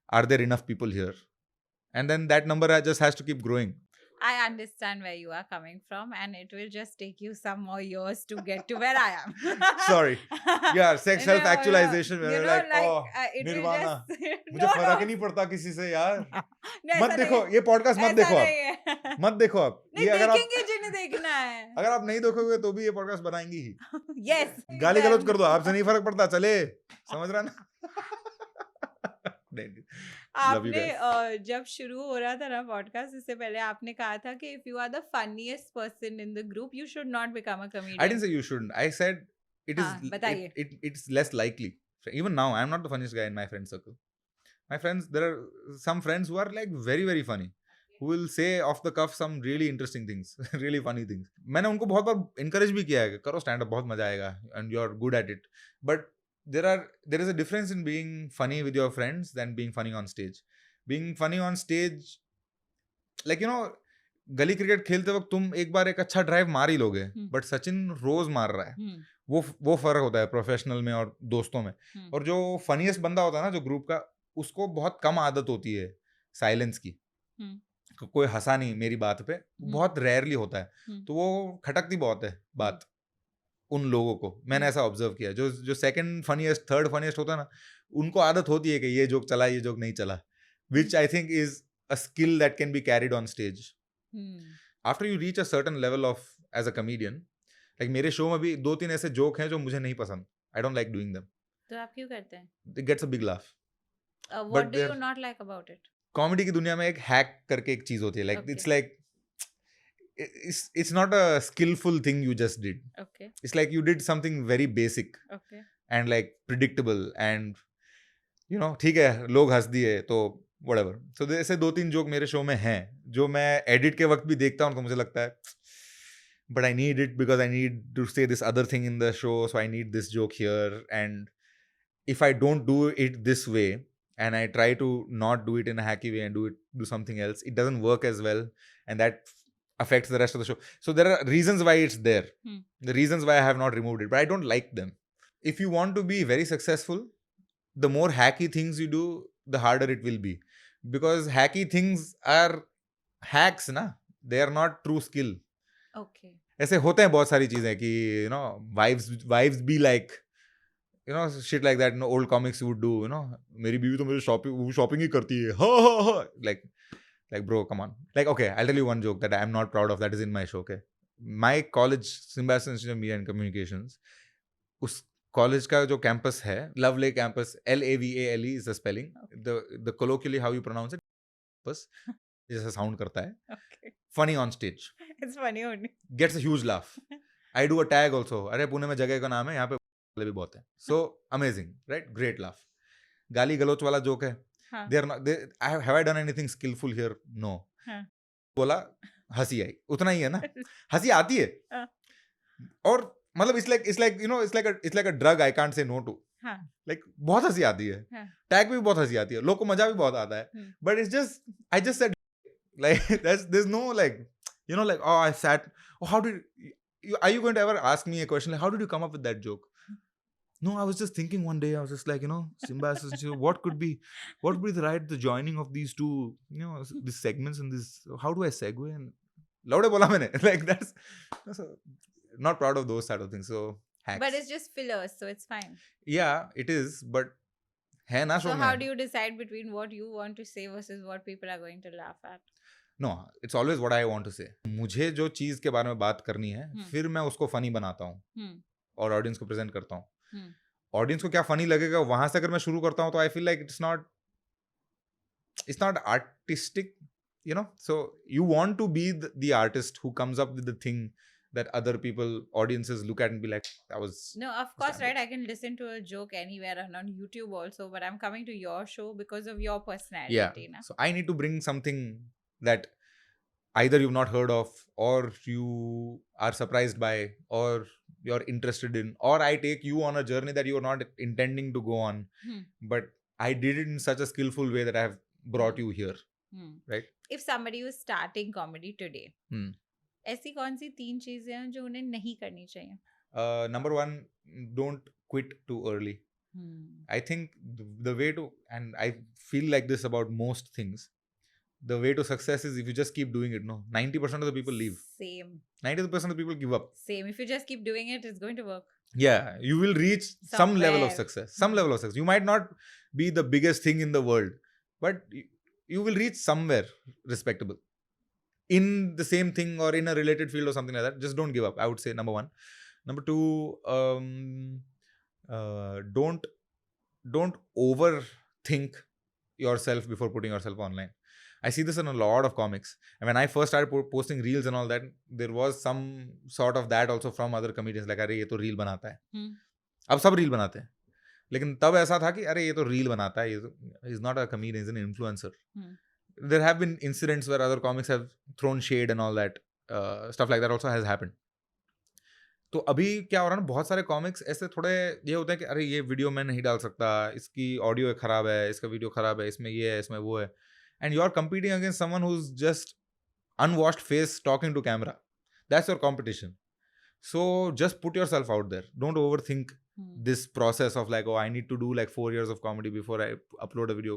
A: Are there enough people here? And then that number just has to keep growing.
B: I understand where you are coming from, and it will just take you some more years to get to where I am.
A: Sorry. Yeah, self
B: No,
A: actualization where
B: you
A: you're
B: know,
A: like,
B: like
A: oh,
B: it will
A: nirvana.
B: just
A: मुझे
B: no,
A: फर्क ही
B: no,
A: नहीं पड़ता किसी से यार.
B: नहीं,
A: मत
B: ऐसा
A: देखो
B: नहीं
A: ये पॉडकास्ट मत
B: ऐसा
A: देखो आप.
B: नहीं है.
A: मत देखो आप.
B: नहीं,
A: ये अगर आप
B: देखेंगे जिन्हें देखना है.
A: अगर आप नहीं देखोगे तो भी ये पॉडकास्ट बनाएंगी ही.
B: Yes.
A: गाली गलौज कर दो, आपसे नहीं फर्क पड़ता, चले. समझ रहा ना? नहीं, love you
B: आपने
A: guys.
B: जब शुरू हो रहा था ना पॉडकास्ट, इससे पहले आपने कहा था कि if you are the funniest person in the group you should not become a
A: I didn't
B: comedian.
A: say you shouldn't. I said it is
B: हाँ, बताइए.
A: it's less likely. Even now, I'm not the funniest guy in my friend circle. My friends, there are some friends who are like very very funny, who will say off the cuff some really interesting things, really funny things. मैंने उनको बहुत बार encourage भी किया है कि करो stand up, बहुत मजा आएगा and you're good at it. But there is a difference in being funny with your friends than being funny on stage. Being funny on stage, like you know, गली cricket खेलते वक्त तुम एक बार एक अच्छा ड्राइव मार ही लोगे, बट सचिन रोज मार रहा है. वो फर्क होता है प्रोफेशनल में और दोस्तों में. और जो फनीएस्ट बंदा होता है ना जो ग्रुप का, उसको बहुत कम आदत होती है साइलेंस की. कोई हंसा नहीं मेरी बात पे, बहुत रेयरली होता है, तो वो खटकती बहुत है बात उन लोगों को. मैंने ऐसा ऑब्जर्व किया. जो सेकंड फनीएस्ट, थर्ड फनीएस्ट होता है ना, उनको आदत होती है कि ये जोक चला, ये जोक नहीं चला, which I think is a skill that can be carried on stage. After you reach a certain level of age a comedian, like मेरे शो में भी 2-3 ऐसे जोक हैं जो मुझे नहीं पसंद. I don't like doing them.
B: तो आप क्यों करते हैं?
A: It gets a big laugh.
B: What do you not like about it?
A: Comedy की दुनिया में एक हैक करके एक चीज होती है. Like
B: Okay.
A: It's like it's not a skillful thing you just did.
B: Okay.
A: It's like you did something very basic
B: Okay.
A: and like predictable and you know, ठीक है लोग हंस दिए तो whatever. So ऐसे 2-3 जोक मेरे शो में हैं जो मैं एडिट के वक्त भी देखता हूँ तो मुझे लगता है but I need it because I need to say this other thing in the show, so I need this joke here. And if I don't do it this way and I try to not do it in a hacky way and do something else, it doesn't work as well, and that affects the rest of the show. So there are reasons why it's there, the reasons why I have not removed it, but I don't like them. If you want to be very successful, the more hacky things you do, the harder it will be, because hacky things are hacks na, they are not true skill.
B: Okay.
A: ऐसे होते हैं बहुत सारी चीजें कि you know, wives be like, you know, shit like that, you know, old comics would do, you know, मेरी बीवी तो मुझे shopping ही करती है, ha. Like bro, come on. Like okay, I'll tell you one joke that I'm not proud of that is in my show. Okay, my college, Symbiosis Institute of Media and Communications, उस college का जो campus है, लवले campus, LAVALE is the spelling, the colloquially how you pronounce it, बस जैसा sound करता है.
B: Okay.
A: Funny on stage.
B: It's funny only.
A: Gets a huge laugh. I do a tag also. अरे पुणे में जगह का नाम है, यहाँ पे वाले भी बहुत हैं. So amazing, right? Great laugh. गाली गलोच वाला जोक है.
B: हाँ.
A: Have I done anything skillful here? No.
B: हाँ.
A: बोला, हंसी आई, उतना ही है ना. हंसी आती है.
B: हाँ.
A: और मतलब it's like you know, it's like a drug I can't say no to.
B: हाँ.
A: Like बहुत हंसी आती है.
B: हाँ.
A: टैग भी बहुत हंसी आती है, लोग को मजा भी बहुत आता है. But it's just, I just said like there's no like, you know, like oh I sat, oh how did you, are you going to ever ask me a question like how did you come up with that joke? No, I was just thinking one day, I was just like, you know, Symbiosis, what could be the joining of these two, you know, these segments and this, how do I segue? And laude bola maine. Like that's not proud of those side of things. So hacks.
B: But it's just fillers, so it's fine.
A: Yeah, it is, but है ना.
B: So how do you decide between what you want to say versus what people are going to laugh at?
A: No, it's always what I want to say. मुझे जो चीज के बारे में बात करनी है, फिर मैं उसको फनी बनाता हूँ और ऑडियंस को प्रेजेंट करता हूँ. ऑडियंस को क्या फनी लगेगा वहां से अगर मैं शुरू करता हूँ तो आई feel like it's not artistic, you know. So you want to be the artist who comes up with the thing that other people, audiences look at and be like, that was
B: no, of course, right? I can listen to a joke anywhere and on YouTube also, but I'm coming to your show because of your personality.
A: Yeah.
B: Na?
A: So I need to bring something that either you've not heard of, or you are surprised by, or you're interested in, or I take you on a journey that you are not intending to go on, but I did it in such a skillful way that I have brought you here. Right?
B: If somebody was starting comedy today, ऐसी कौन सी 3 चीजें हैं जो उन्हें नहीं करनी चाहिए?
A: Number 1, don't quit too early. I think the way to, and I feel like this about most things, the way to success is if you just keep doing it. No, 90% of the people leave.
B: Same.
A: 90% of the people give up.
B: Same. If you just keep doing it, it's going to work.
A: Yeah, you will reach some level of
B: Somewhere.
A: success. Some level of success. You might not be the biggest thing in the world, but you will reach somewhere respectable in the same thing or in a related field or something like that. Just don't give up, I would say, number one. Number two, don't overthink yourself before putting yourself online. I see this in a lot of comics, and when I first started posting reels and all that, there was some sort of that also from other comedians, like अरे ये तो reel बनाता है. अब सब reel बनाते हैं, लेकिन तब ऐसा था कि अरे ये तो रील बनाता है, ये तो is not a comedian, is an influencer. There have been incidents where other comics have thrown shade and all that, stuff like that also has happened. तो अभी क्या हो रहा है ना, बहुत सारे कॉमिक्स ऐसे थोड़े ये होते हैं कि अरे ये वीडियो मैं नहीं डाल सकता, इसकी ऑडियो खराब है, इसका वीडियो खराब है, इसमें ये है, इसमें वो है, and you are competing against someone who's just unwashed face talking to camera. That's your competition. So just put yourself out there. Don't overthink this process of like, oh, I need to do like 4 years of comedy before I upload a video.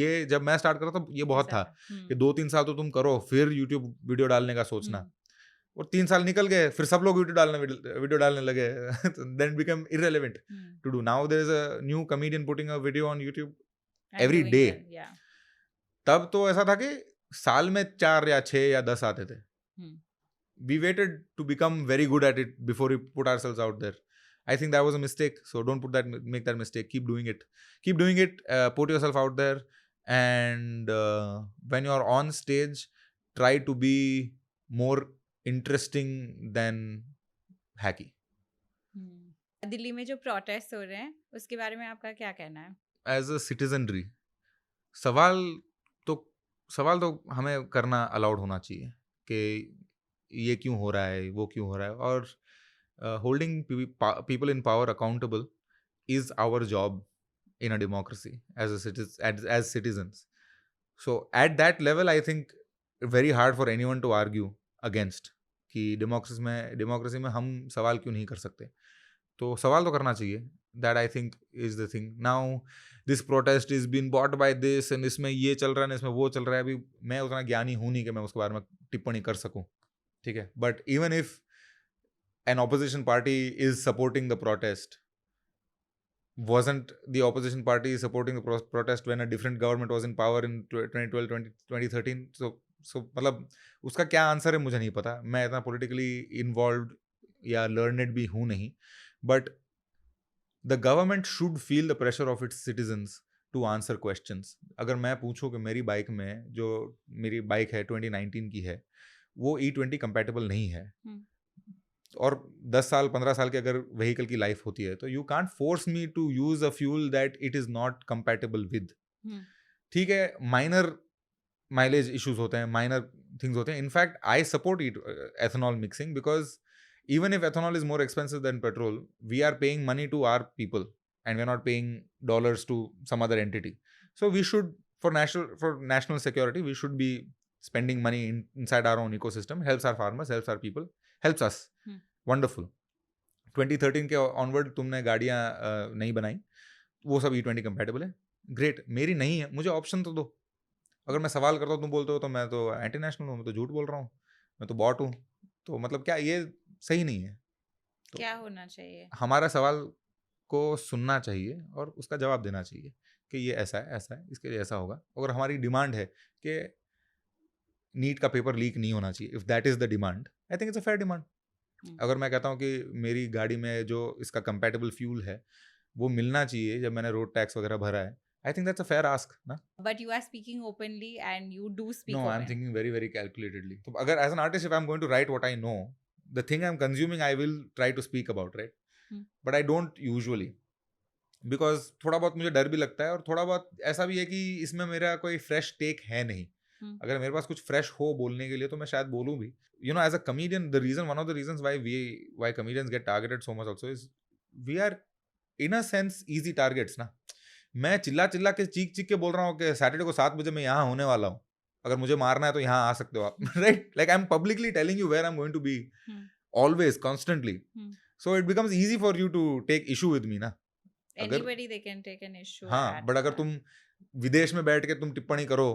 A: ये जब मैं start करा तो ये बहुत था कि 2-3 साल तो तुम करो, फिर YouTube वीडियो डालने का सोचना. और 3 साल निकल गए, फिर सब लोग वीडियो डालने लगे. Then it became irrelevant to do. Now there is a new comedian putting a video on YouTube every day. तब तो ऐसा था कि साल में 4 या 6 या 10 आते थे. We waited to become very good at it before we put ourselves out there. I think that was a mistake. So don't make that mistake. Keep doing it. Put yourself out there. And when you're on stage, try to be more interesting than hacky.
B: Delhi में जो protest हो रहे हैं उसके बारे में आपका क्या कहना है?
A: As a citizenry, सवाल तो हमें करना अलाउड होना चाहिए कि ये क्यों हो रहा है, वो क्यों हो रहा है, और holding people in power accountable is our job in a democracy as citizens. So at that level I think very hard for anyone to argue against कि डेमोक्रेसी में हम सवाल क्यों नहीं कर सकते. तो सवाल तो करना चाहिए. That I think is the thing. Now this protest is been bought by this, and इसमें ये चल रहा है, इसमें वो चल रहा है. अभी मैं उतना ज्ञानी हूँ नहीं कि मैं उसके बारे में टिप्पणी कर सकूँ, ठीक है. But even if an opposition party is supporting the protest, wasn't the opposition party supporting the protest when a different government was in power in 2012-2013? So मतलब उसका क्या आंसर है मुझे नहीं पता. मैं इतना politically involved या learned भी हूँ नहीं. But the government should feel the pressure of its citizens to answer questions. अगर मैं पूछूं कि मेरी बाइक में, जो मेरी बाइक है 2019 की है, वो E20 compatible नहीं है, और 10 साल 15 साल की अगर व्हीकल की लाइफ होती है, तो you can't force me to use a fuel that it is not compatible with. ठीक है, माइनर माइलेज इश्यूज होते हैं, माइनर थिंग्स होते हैं. In fact I support ethanol mixing, because even if ethanol is more expensive than petrol, we are paying money to our people and we're not paying dollars to some other entity. So we should, for national security, we should be spending money inside our own ecosystem. Helps our farmers, helps our people, helps us. Wonderful. 2013 के onward तुमने गाड़ियाँ नहीं बनाई, वो सब E20 compatible है, great. मेरी नहीं है, मुझे ऑप्शन तो दो. अगर मैं सवाल करता हूँ, तुम बोलते हो तो मैं तो एंटी नेशनल हूँ, मैं तो झूठ बोल रहा हूँ, मैं तो बॉट हूँ. तो मतलब क्या ये सही नहीं है? तो
B: क्या होना चाहिए?
A: हमारा सवाल को सुनना चाहिए और उसका जवाब देना चाहिए कि ये ऐसा है, इसके लिए ऐसा होगा. अगर हमारी डिमांड है कि नीट का पेपर लीक नहीं होना चाहिए, if that is the demand, I think it's a fair demand. अगर मैं कहता हूँ कि मेरी गाड़ी में जो इसका कंपैटिबल फ्यूल है वो मिलना चाहिए जब मैंने रोड टैक्स वगैरह भरा है, I think that's a fair ask, na?
B: But you are speaking openly and you do speak
A: No,
B: open.
A: I'm thinking very, very calculatedly. So, agar as an artist, if I'm going to write what I know, the thing I'm consuming, I will try to speak about, right? But I don't usually. Because थोड़ा बहुत मुझे डर भी लगता है, और थोड़ा बहुत ऐसा भी है कि इसमें मेरा कोई fresh take है नहीं. अगर मेरे पास कुछ fresh हो बोलने के लिए तो मैं शायद बोलूँ भी. You know, as a comedian, one of the reasons why comedians get targeted so much also is we are in a sense easy targets, ना. मैं चिल्ला के चीख के बोल रहा हूँ कि सैटरडे को 7 बजे मैं यहाँ होने वाला हूँ, अगर मुझे मारना है तो यहाँ आ सकते हो आप, right? Like I am publicly telling you where I am going to be, always, constantly. So it becomes easy for you to take issue with me, ना.
B: Anybody they can take an issue.
A: हाँ, but अगर तुम विदेश में बैठ के तुम टिप्पणी करो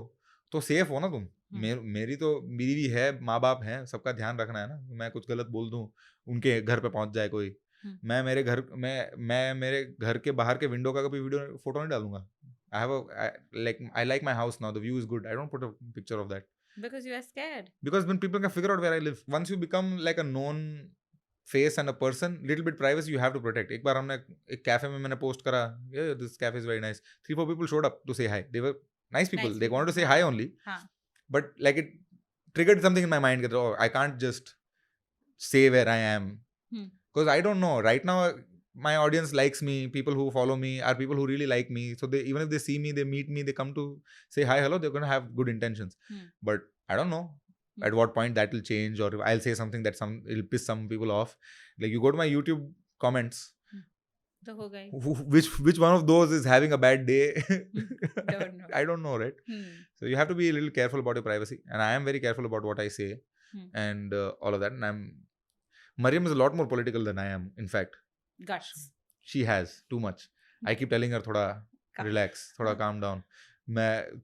A: तो सेफ हो ना तुम. मेरी तो बीवी है, माँ बाप हैं, सबका ध्यान रखना है ना. मैं कुछ गलत बोल दूं, उनके घर पे पहुंच जाए कोई. मैं मेरे घर के बाहर के विंडो का कभी वीडियो फोटो नहीं डालूंगा. I like my house now. The view is good. I don't put a picture of that.
B: Because you are scared.
A: Because when people can figure out where I live, once you become like a known face and a person, little bit privacy you have to protect. एक बार हमने एक cafe में मैंने post करा, yeah, this cafe is very nice. 3-4 people showed up to say hi. They were nice people. They wanted to say hi only. But like it triggered something in my mind. Oh, I can't just say where I am. Because I don't know. Right now, my audience likes me. People who follow me are people who really like me. So they, even if they see me, they meet me, they come to say hi, hello, they're going to have good intentions. But I don't know at what point that will change, or I'll say something that it'll piss some people off. Like you go to my YouTube comments. Which one of those is having a bad day?
B: Don't know.
A: I don't know, right? So you have to be a little careful about your privacy. And I am very careful about what I say and all of that. And Mariam is a lot more political than I am, in fact.
B: Guts.
A: She has too much. I keep telling her थोड़ा relax, थोड़ा calm down.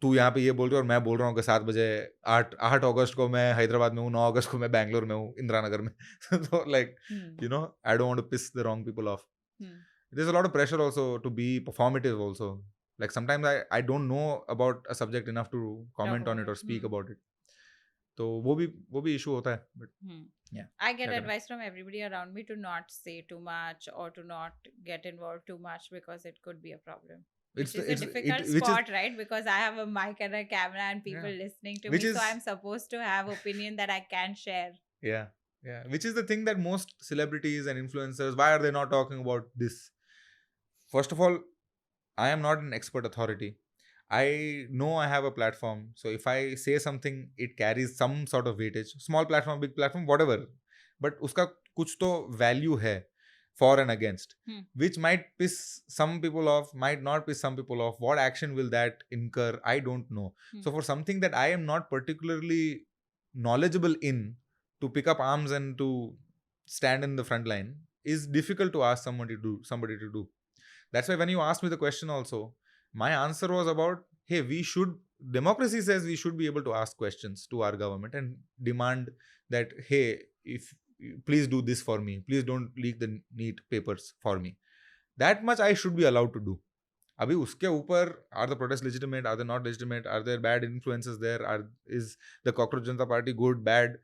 A: तू यहाँ पे ये बोल रही है और मैं बोल रहा हूँ कि 7 बजे 8 अगस्त को मैं हैदराबाद में हूँ, 9 अगस्त को मैं बैंगलोर में हूँ, इंदिरा नगर में. So like, you know, I don't want to piss the wrong people off. There's a lot of pressure also to be performative also. Like sometimes I don't know about a subject enough to comment on it or speak about it. तो वो भी issue होता है. But yeah.
B: I get advice from everybody around me to not say too much or to not get involved too much because it could be a problem. It's a difficult spot, right? Because I have a mic and a camera and people listening to me, so I'm supposed to have opinion that I can share. Yeah. Which is the thing that most celebrities and influencers, why are they not talking about this? First of all, I am not an expert authority. I know I have a platform, so if I say something, it carries some sort of weightage. Small platform, big platform, whatever. But uska kuch to value hai. For and against, which might piss some people off, might not piss some people off. What action will that incur? I don't know. So for something that I am not particularly knowledgeable in, to pick up arms and to stand in the front line is difficult to ask somebody to do. That's why when you asked me the question also, my answer was about, hey, democracy says we should be able to ask questions to our government and demand that, hey, please do this for me. Please don't leak the neat papers for me. That much I should be allowed to do. Abhi uske upar, are the protests legitimate? Are they not legitimate? Are there bad influences there? Is the Cockroach Janata Party good, bad?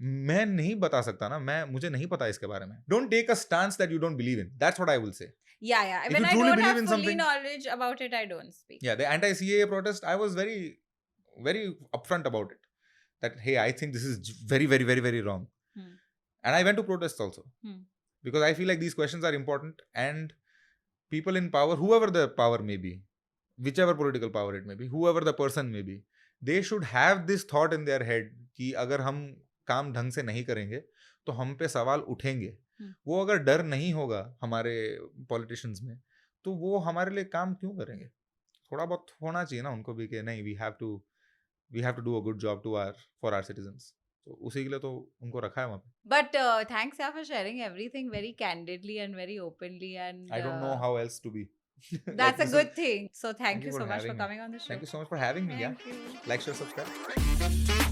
B: मैं नहीं बता सकता ना. मुझे नहीं पता इसके बारे में. Don't take a stance that you don't believe in. That's what I will say. Yeah. When I don't have fully knowledge about it, I don't speak.
A: Yeah, the anti-CAA protest, I was very, very upfront about it. That, hey, I think this is very, very, very, very wrong. And I went to protests also. Because I feel like these questions are important, and people in power, whoever the power may be, whichever political power it may be, whoever the person may be, they should have this thought in their head कि अगर हम काम ढंग से नहीं करेंगे तो हम पे सवाल उठेंगे. वो अगर डर नहीं होगा हमारे पॉलिटिशियंस में, तो वो हमारे लिए काम क्यों करेंगे? थोड़ा बहुत होना चाहिए ना उनको भी कि नहीं, we have to do a good job for our citizens. तो उसी के लिए तो उनको रखा है वहाँ पे.
B: But thanks यार for sharing everything very candidly and very openly, and
A: I don't know how else to be.
B: That's a good thing. So thank you so much for coming on the show.
A: Thank you so much for having me.
B: Thank you.
A: Like, share, subscribe.